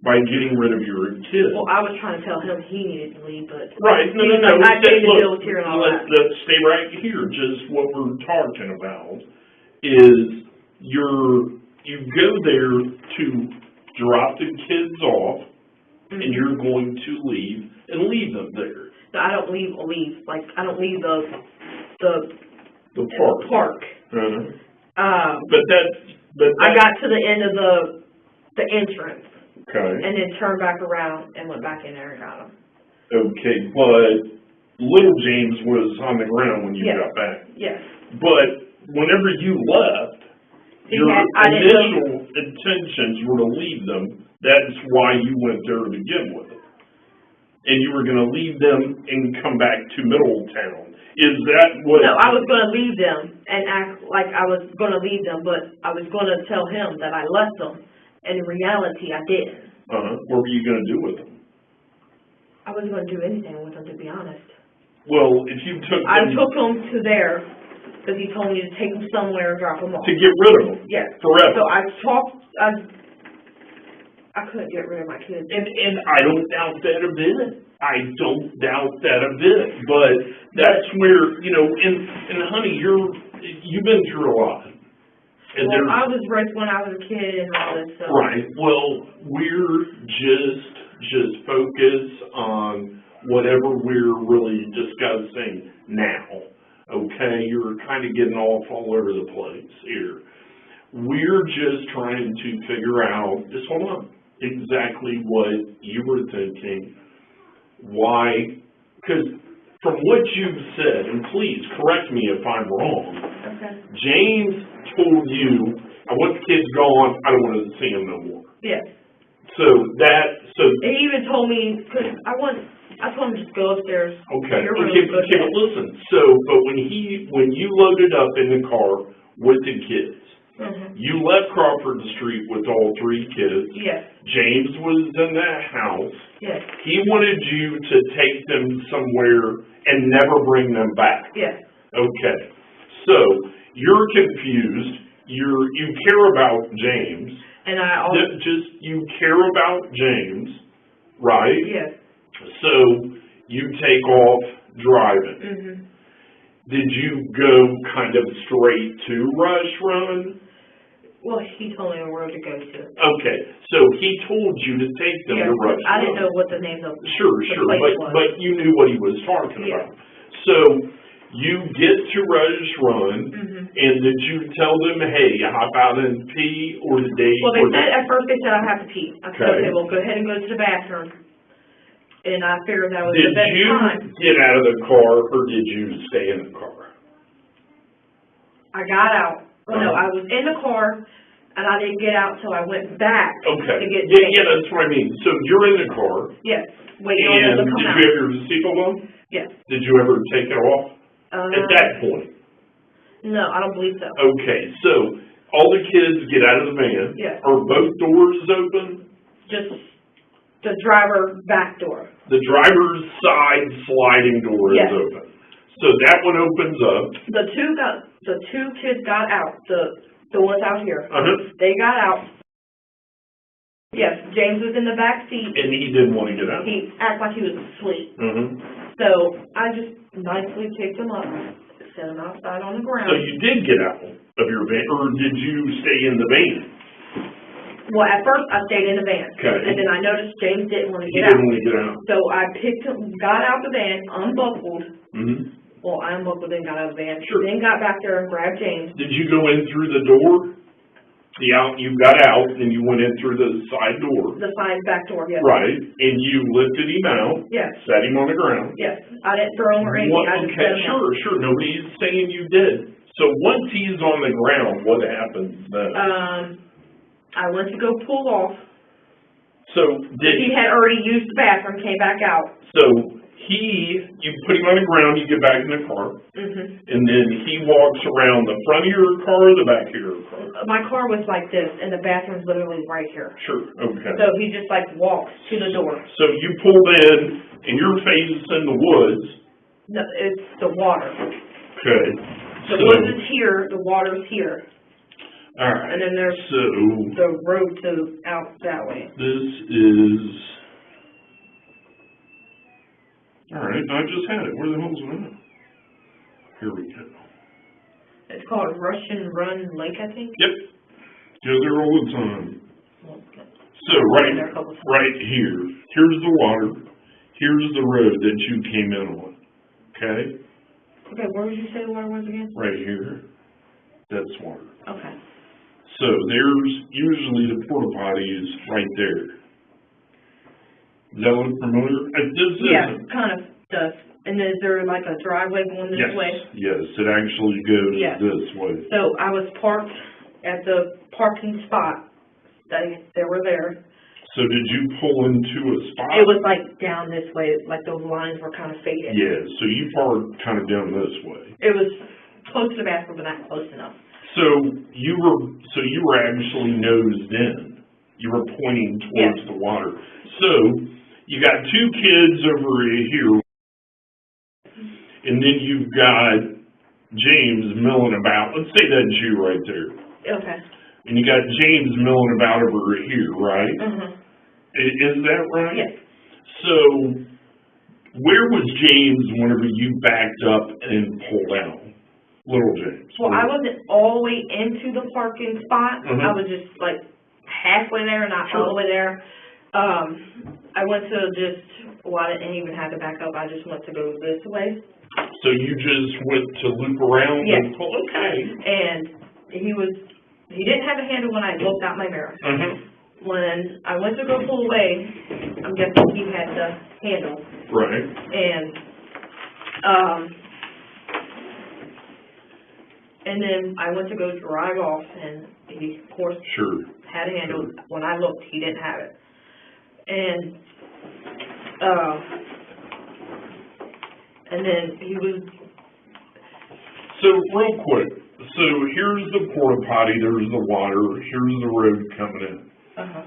by getting rid of your kids. Well, I was trying to tell him he needed to leave, but Right, no. I paid the Look, bills here and all that. let's stay right here. Just what we're talking about is you go there to drop the kids off, and you're going to leave them there. No, I don't leave. Like I don't leave the The park. park. Uh-huh. But I got to the end of the entrance okay. and then turned back around and went back in there and got him. Okay, but little James was on the ground when you Yes. got back. Yes. But whenever you left, your I didn't initial intentions were to leave them. That's why you went there to begin with. And you were going to leave them and come back to Middletown. Is that what? No, I was going to leave them and act like I was going to leave them, but I was going to tell him that I left them. And in reality, I didn't. What were you going to do with them? I wasn't going to do anything with them, to be honest. Well, if you took them. I took them to there because he told me to take them somewhere and drop them off. To get rid of them. Yes. Forever. So I couldn't get rid of my kids. And I don't doubt that a bit. I don't doubt that a bit. But that's where, and honey, you've been through a lot. And Well, I was raised when I was a kid and all this stuff. right. Well, we're just focus on whatever we're really discussing now. Okay? You're kind of getting all over the place here. We're just trying to figure out, just hold on, exactly what you were thinking, why, because from what you've said, and please correct me if I'm wrong, Okay. James told you, I want the kids gone, I don't want to see them no more. Yes. So He even told me, because I told him to just go upstairs. okay, Your room, okay, go to bed. but listen, but when you loaded up in the car with the kids, you left Crawford Street with all three kids. Yes. James was in that house. Yes. He wanted you to take them somewhere and never bring them back. Yes. Okay. So, you're confused, you care about James. And I also... You care about James, right? Yes. So, you take off driving. Mm-hmm. Did you go kind of straight to Rush Run? Well, he told me where to go to. Okay, so he told you to take them to Rush Run. I didn't know what the name of Sure, the place was. but you knew what he was talking about. So, you get to Rush Run, and did you tell them, hey, hop out and pee, or did they... Well, at first they said I have to pee. I said, Okay. okay, well, go ahead and go to the bathroom. And I figured that was the best time. Did you get out of the car, or did you stay in the car? I got out. Well, no, I was in the car, and I didn't get out till I went back to get James. Yeah, that's what I mean. So you're in the car. Yes, waiting on them to come did out. you have your seatbelt on? Yes. Did you ever take it off at that point? No, I don't believe so. Okay, so all the kids get out of the van. Yes. Are both doors open? Just the driver back door. The driver's side sliding door is open. So that one opens up. The two kids got out. The ones out here. They got out. Yes, James was in the back seat. And he didn't want to get out. He acted like he was asleep. So I just nicely picked him up, set him outside on the ground. So you did get out of your van, or did you stay in the van? Well, at first I stayed in the van. Okay. And then I noticed James didn't want to He get out. didn't want to get out. So I got out the van, unbuckled. Well, I unbuckled and got out of the van. Sure. Then got back there and grabbed James. Did you go in through the door? You got out and you went in through the side door. The side back door, yes. Right, and you lifted him out. Yes. Set him on the ground. Yes. I didn't throw him or anything. I just set him out. Sure. Nobody's saying you did. So once he's on the ground, what happens then? I went to go pull off. So He had already used the bathroom, came back out. So you put him on the ground, you get back in the car, and then he walks around the front of your car or the back of your car? My car was like this, and the bathroom's literally right here. Sure, okay. So he just like walks to the door. So you pulled in, and you're facing the woods. No, it's the water. Okay. The woods is here, the water's here. All right. And then there's the road to out that way. This is... All right, I just had it. Where the hell's it at? Here we go. It's called Russian Run Lake, I think. Yep. Go there all the time. So right here, here's the water. Here's the road that you came in on. Okay? Okay, where did you say the water was again? Right here. That's water. Okay. So there's usually the porta potties right there. Does that look familiar? Yeah, kind of does. And is there like a driveway going this way? Yes, it actually goes this way. So I was parked at the parking spot. They were there. So did you pull into a spot? It was like down this way, like those lines were kind of faded. Yeah, so you parked kind of down this way. It was close to the bathroom, but not close enough. So you were actually nosed in. You were pointing towards the water. So you got two kids over here, and then you've got James milling about. Let's say that's you right there. Okay. And you got James milling about over here, right? Is that right? Yes. So where was James whenever you backed up and pulled out? Little James. Well, I wasn't all the way into the parking spot. I was just like halfway there, not all the way there. I went to I didn't even have to back up. I just went to go this way. So you just went to loop around? Yes. And pull? Okay. And he didn't have a handle when I looked out my mirror. When I went to go pull away, I'm guessing he had the handle. Right. And then I went to go drive off, and he, of course, had a handle. When I looked, he didn't have it. And then he was... So, real quick, here's the porta potty, there's the water, here's the road coming in.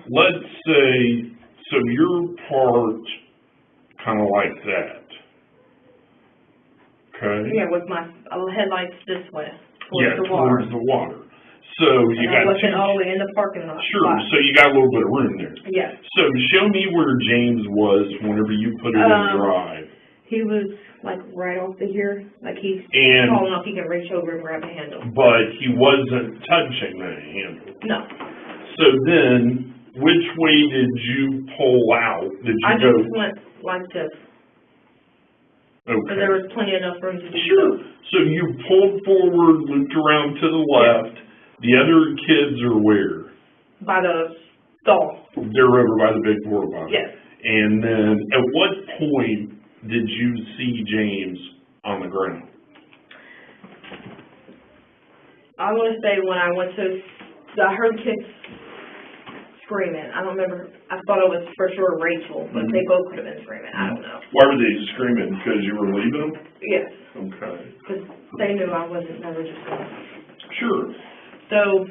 Let's say, so you're parked kind of like that. Okay? Yeah, with my headlights this way. towards the water. towards the water. So you And got I wasn't two. all the way in the parking lot. Sure, so you got a little bit of room there. Yes. So show me where James was whenever you put it in drive. He was like right off the here, like he's And- tall enough he can reach over and grab a handle. But he wasn't touching the handle. No, So then, which way did you pull out? Did you I go? just went like this, Okay. but there was plenty enough room to do Sure. So you pulled forward, looped around to the left. The other kids are where? by the stall. They're over by the big porta potty. Yes. And then, at what point did you see James on the ground? I want to say when I went to, I heard kids screaming. I don't remember. I thought it was for sure Rachel, but they both could have been screaming. I don't know. Why were they screaming? Because you were leaving them? Yes, Okay. because they knew I wasn't never just going. Sure. So,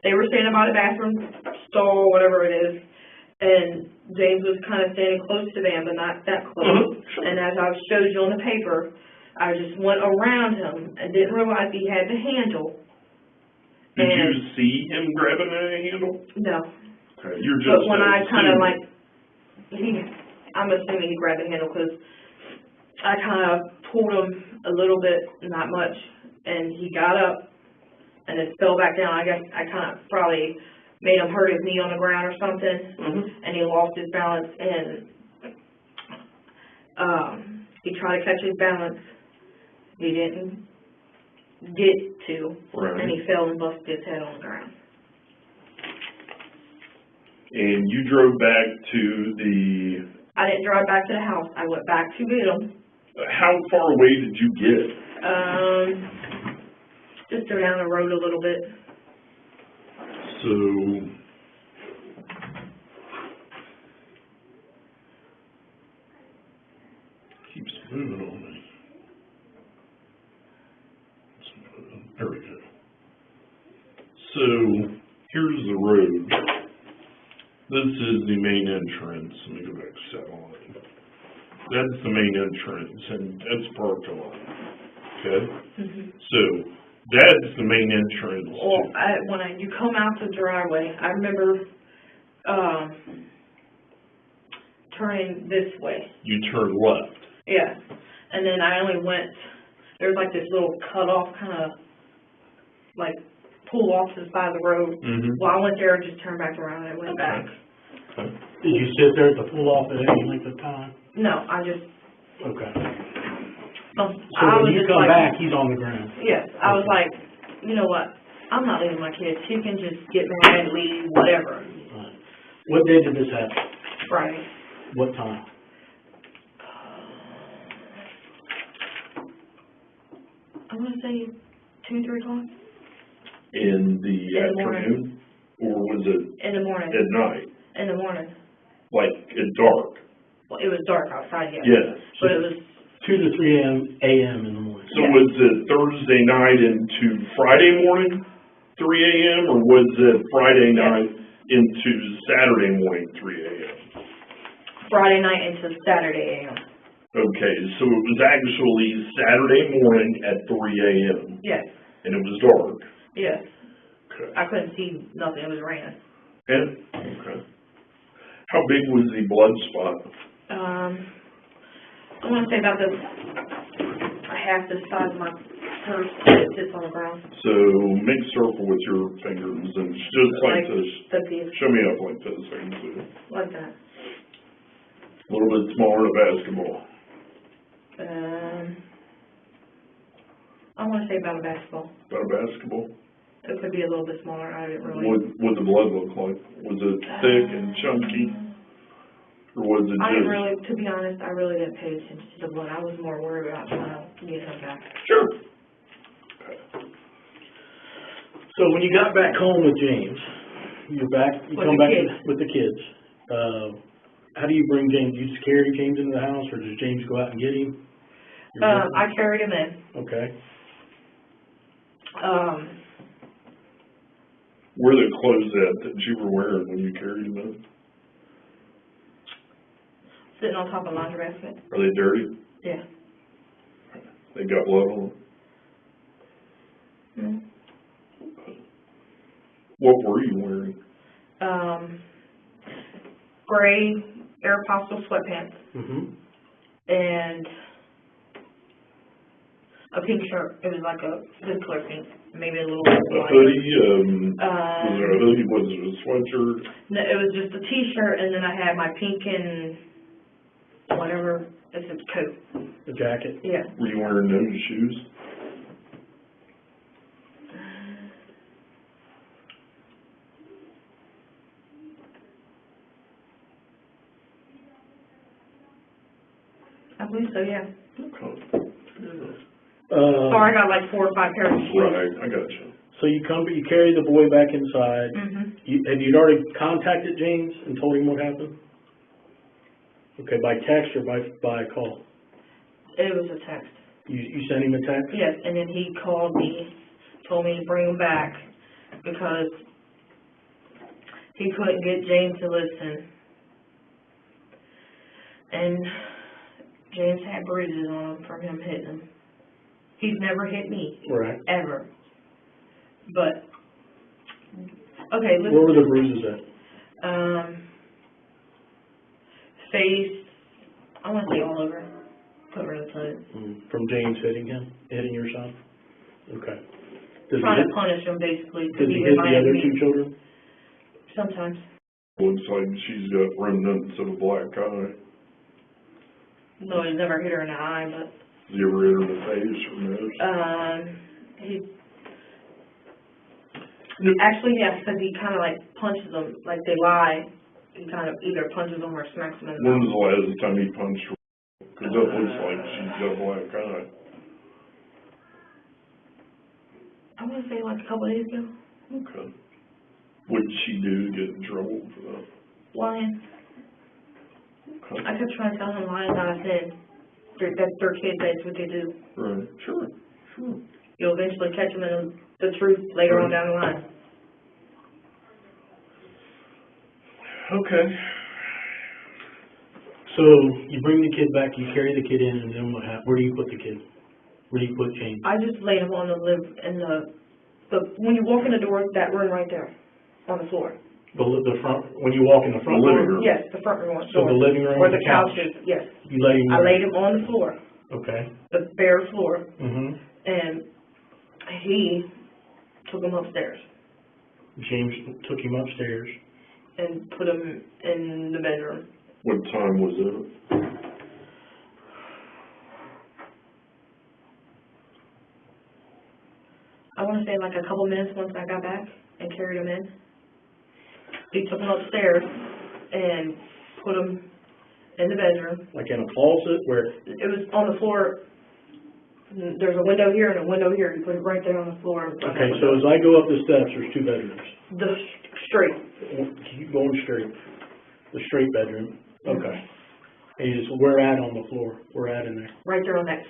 they were standing by the bathroom stall, whatever it is, and James was kind of standing close to them, but not that close. Sure. And as I showed you on the paper, I just went around him and didn't realize he had the handle. Did you And- see him grabbing a handle? No, Okay, you're just. but when I kind of assuming. I'm assuming he grabbed the handle because I kind of pulled him a little bit, not much, and he got up and then fell back down. I guess I kind of probably made him hurt his knee on the ground or something, and he lost his balance, and he tried to catch his balance. He didn't get to, Right. and he fell and busted his head on the ground. And you drove back to the, I didn't drive back to the house. I went back to get him. how far away did you get? Just go down the road a little bit. So, keeps moving on me. There we go. So, here's the road. This is the main entrance. Let me go back to satellite. That's the main entrance, and that's parked a lot. Okay? So, that's the main entrance. Well, when you come out the driveway, I remember, turning this way. You turn left. Yeah. And then I only went, there's like this little cutoff kind of, like, pull off to the side of the road. Well, I went there and just turned back around and I went back. Did you sit there at the pull off at any length of time? No, I just, Okay. I So was when you just come like, back, he's on the ground? yes, I was like, you know what? I'm not leaving my kids. She can just get mad, leave, whatever. Right. What day did this happen? Friday. What time? I want to say 2, 3 o'clock In the In the morning. afternoon? Or was it in the morning. at night? In the morning. Like at dark? Well, it was dark outside, yes. Yes. But it was, 2 to 3 a.m. in the morning. So Yeah. was it Thursday night into Friday morning, 3 a.m., or was it Friday Yeah. night into Saturday morning, 3 a.m.? Friday night into Saturday a.m. Okay, so it was actually Saturday morning at 3 a.m., Yes, and it was dark. yes. Okay. I couldn't see nothing. It was raining. And, okay. How big was the blood spot? I want to say about half the size of my purse that sits on the ground. So make a circle with your fingers and just like this. The Show me up like this, I can see. like that. A little bit smaller than a basketball. I want to say about a basketball. About a basketball? It could be a little bit smaller. I didn't really. What the blood look like? Was it thick and chunky? Or was it I didn't just? really, to be honest, I really didn't pay attention to the blood. I was more worried about trying to get him back. Sure. So when you got back home with James, you With come the back kids. with the kids. How do you bring James? You just carry James into the house, or does James go out and get him? I carried him in. Okay. Where are the clothes at that you were wearing when you carried them in? Sitting on top of the laundry basket. Are they dirty? Yeah. They got blood on them? What were you wearing? Gray Aeropostale sweatpants. And a pink shirt. It was like a this color pink, maybe a little bit A white. hoodie, was there a hoodie, was it a sweatshirt? No, it was just a t-shirt, and then I had my pink and whatever, it's a coat. The jacket? Yeah. Were you wearing those shoes? I believe so, yeah. Okay. So I got like 4 or 5 pairs of shoes. Right, I got you. So you carry the boy back inside. Have you already contacted James and told him what happened? Okay, by text or by call? It was a text. You sent him a text? Yes, and then he called me, told me to bring him back because he couldn't get James to listen. And James had bruises on him from him hitting him. He's never hit me. Right. Ever. But, okay, listen. Where were the bruises at? Face, I want to say all over. Couldn't really put it. From James hitting your son? Okay. Trying to punish him, basically. Does he hit the other 2 children? Sometimes. Looks like she's got remnants of a black eye. No, he's never hit her in the eye, but... Has he ever hit her in the face or nose? Actually, yes, because he kind of like punches them, like they lie. He kind of either punches them or smacks them in the When mouth. was the last time he punched her? Because that looks like she's got a black eye. I want to say like a couple days ago. Okay. What did she do to get in trouble for that? Lying. Okay. I kept trying to tell him lying not a sin. That's their kids, that's what they do. Right. Sure. You'll eventually catch them in the truth later on down the line. Okay. So you bring the kid back, you carry the kid in, and then what happens? Where do you put the kid? Where do you put James? I just laid him on when you walk in the door, that room right there, on the floor. The front, when you walk in the front The living door? room. Yes, the front room. So the living room where or the the couch? is, yes. You let him I laid him on the floor, Okay. the bare floor, Mm-hmm. and he took him upstairs James took him upstairs. and put him in the bedroom. What time was it? I want to say like a couple minutes once I got back and carried him in. He took him upstairs and put him in the bedroom. Like in a closet where? It was on the floor. There's a window here and a window here. You put it right there on the floor. Okay, so as I go up the steps, there's 2 bedrooms. The straight. Keep going straight. The straight bedroom. Okay. And you just, where at on the floor? Where at in there? Right there on that,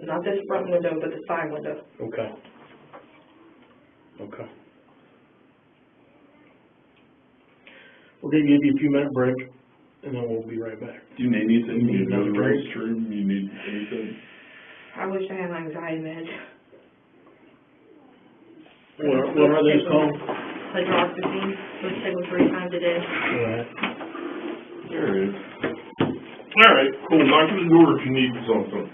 not this front window, but the side window. Okay. Okay. We're going to give you a few minute break, and then we'll be right back. Do you need anything? You need You need another the drink? restroom? You need anything? I wish I had my anxiety meds. What are those called? Hydroxyzine, which take them 3 times a day. Right. There it is. All right, cool. Knock on the door if you need something.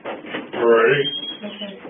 All right. Okay.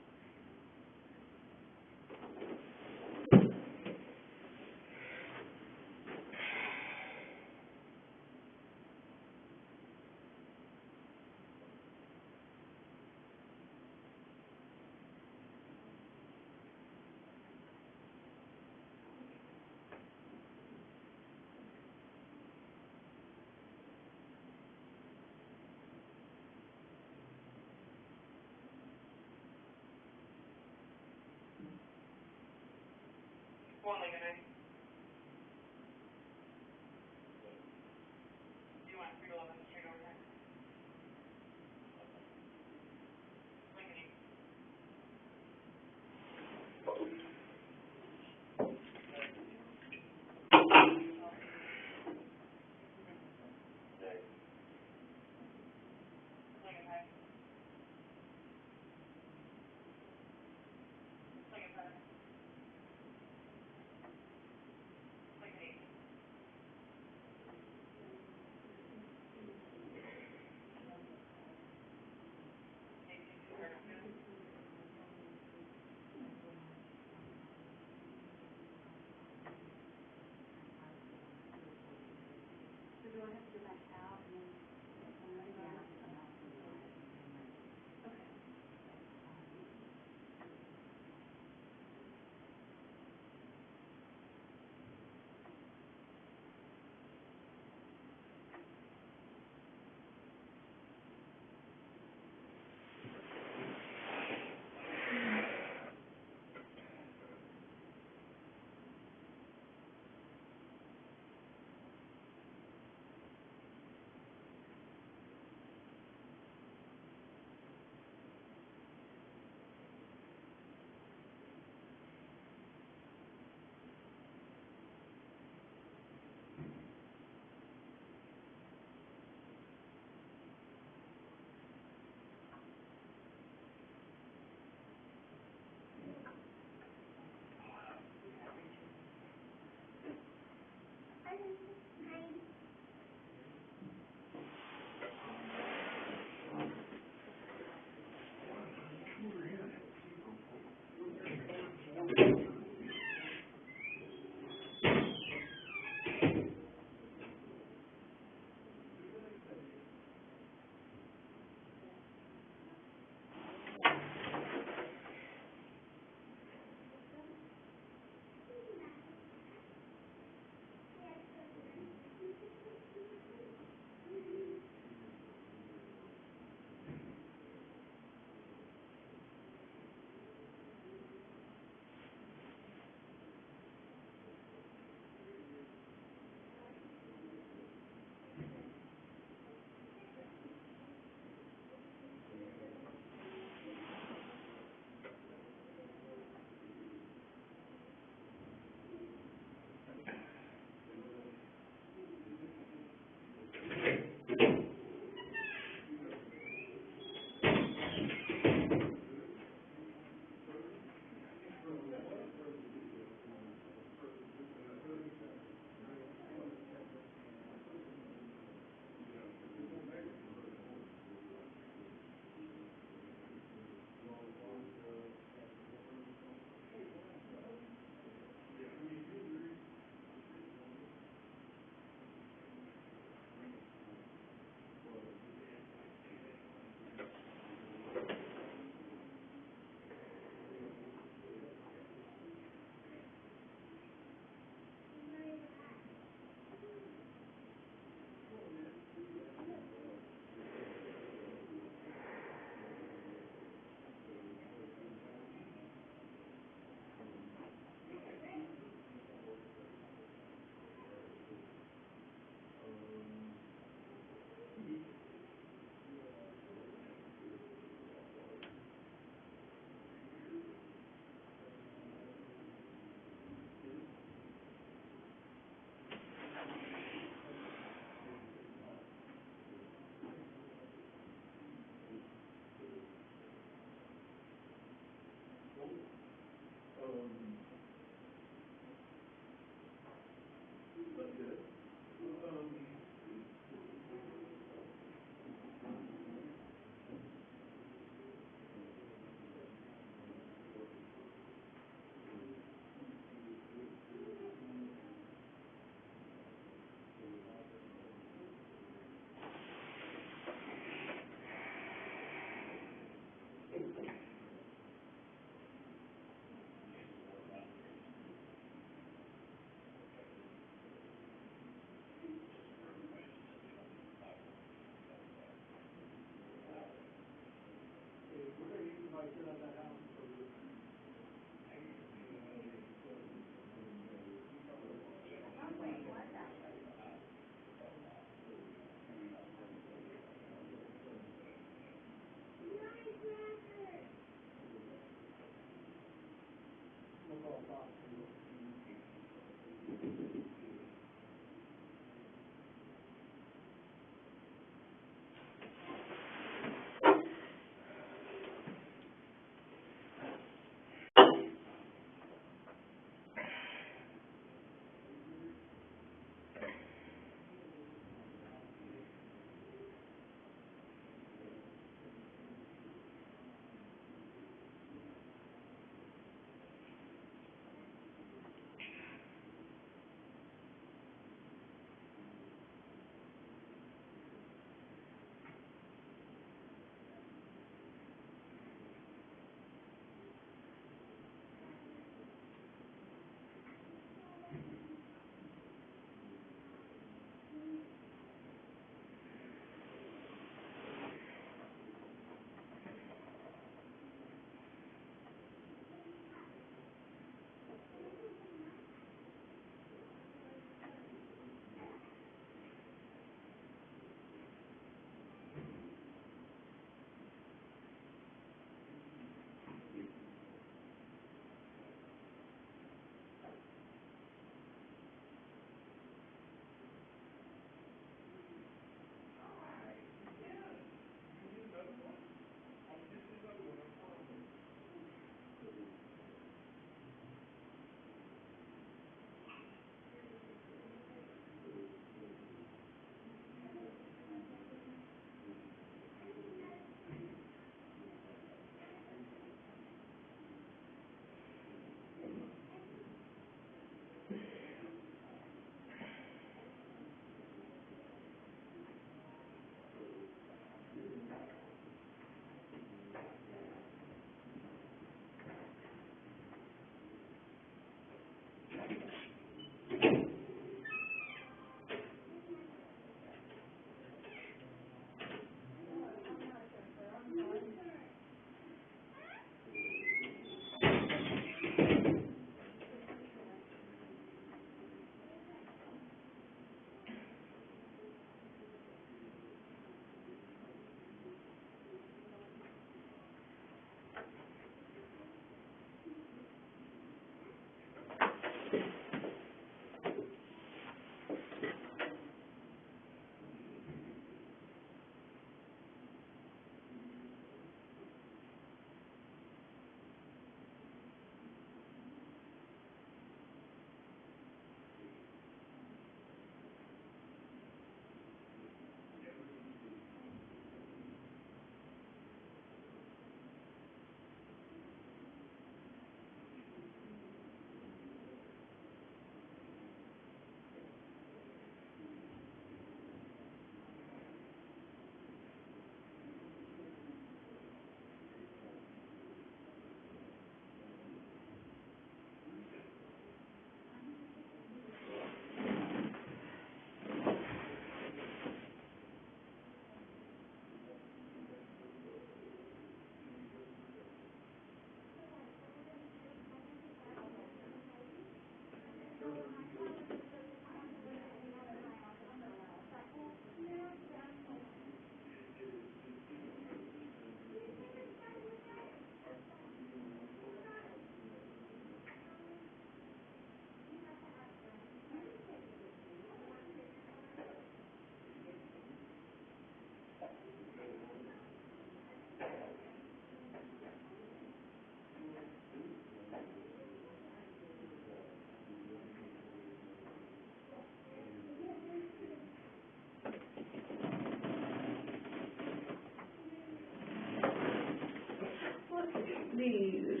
These.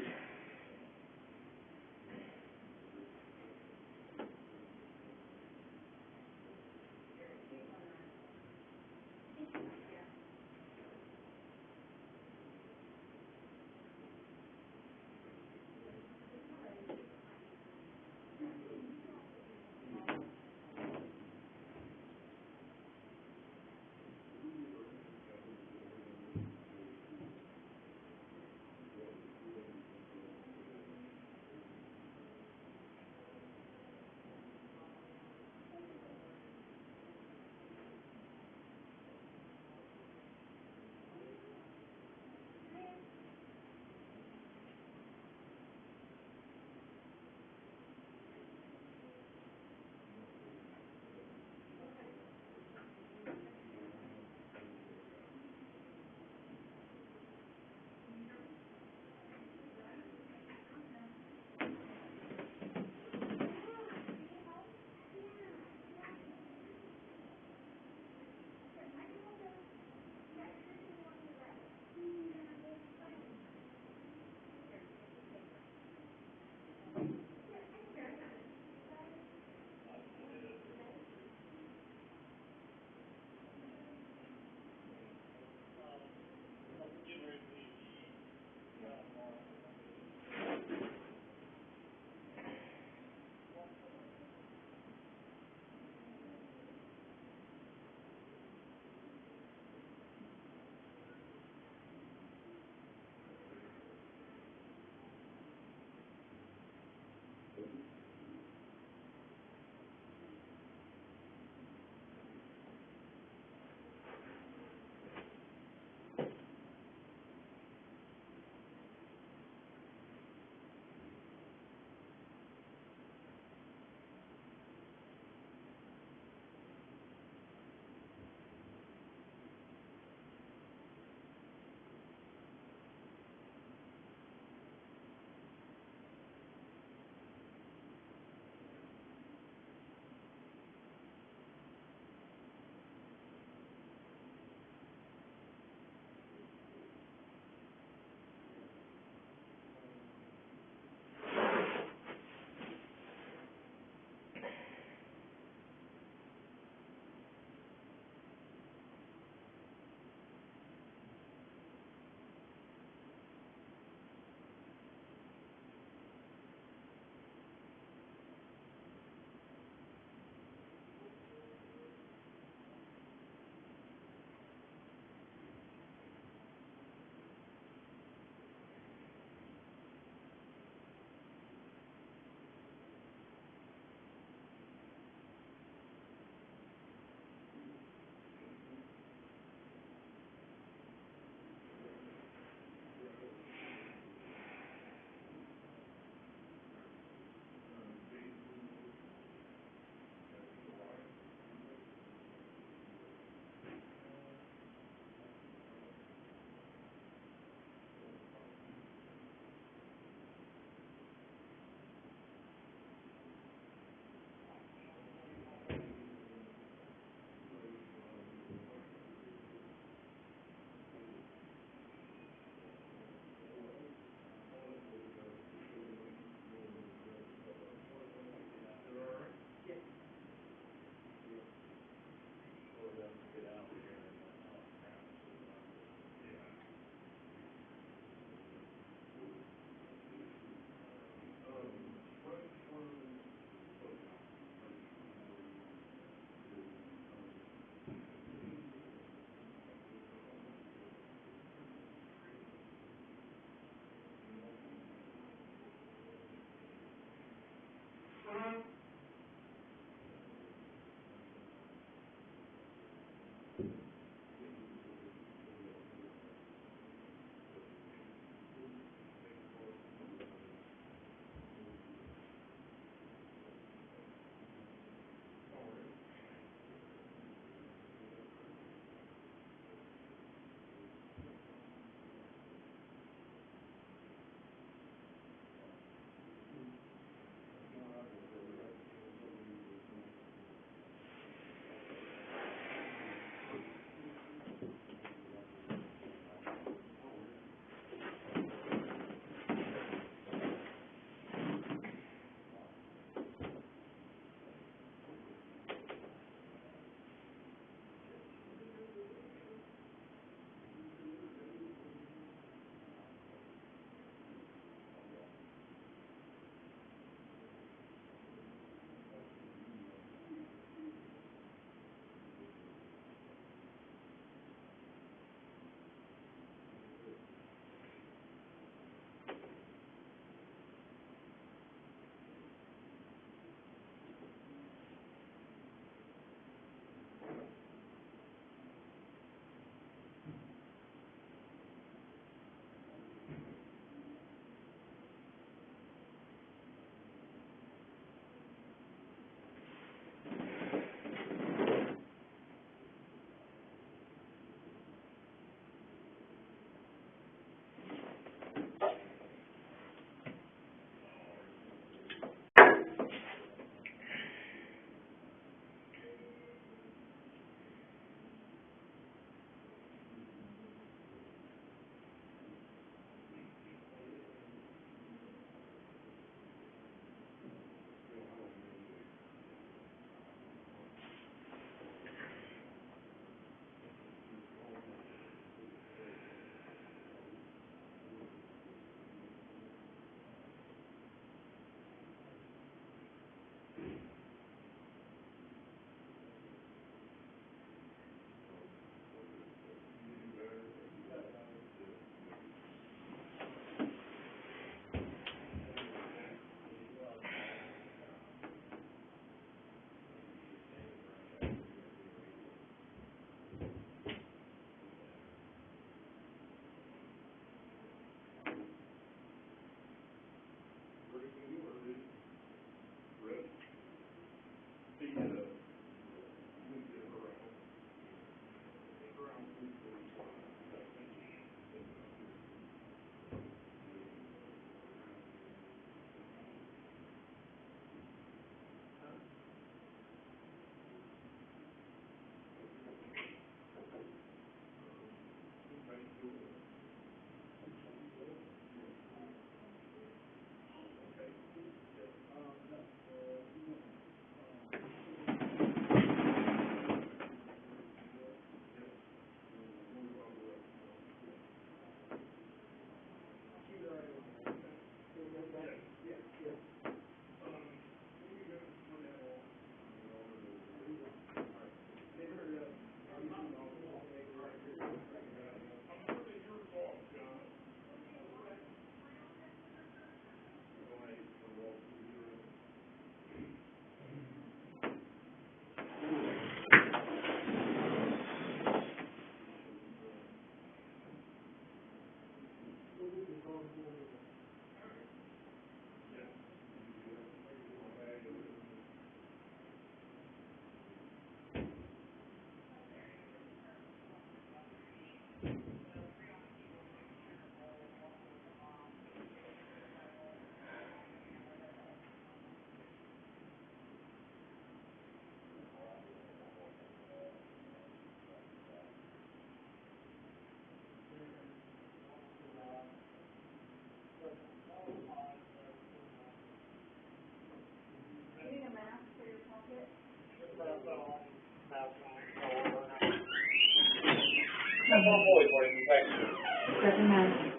Doesn't matter.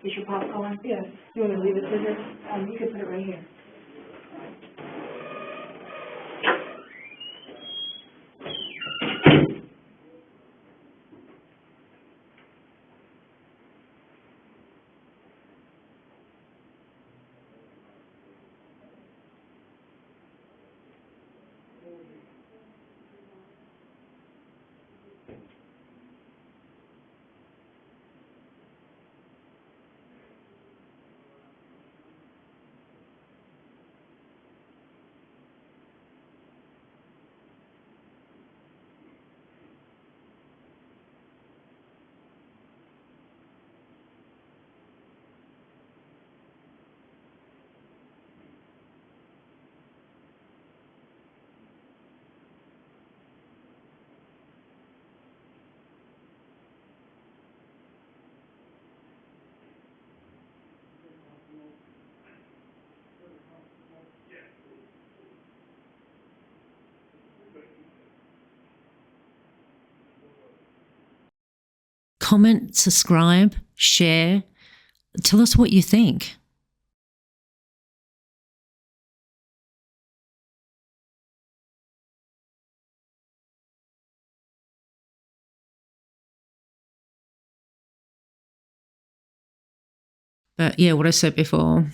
Is your popcorn? Yes. You want me to leave it to her? You can put it right here. Comment, subscribe, share. Tell us what you think. But yeah, what I said before,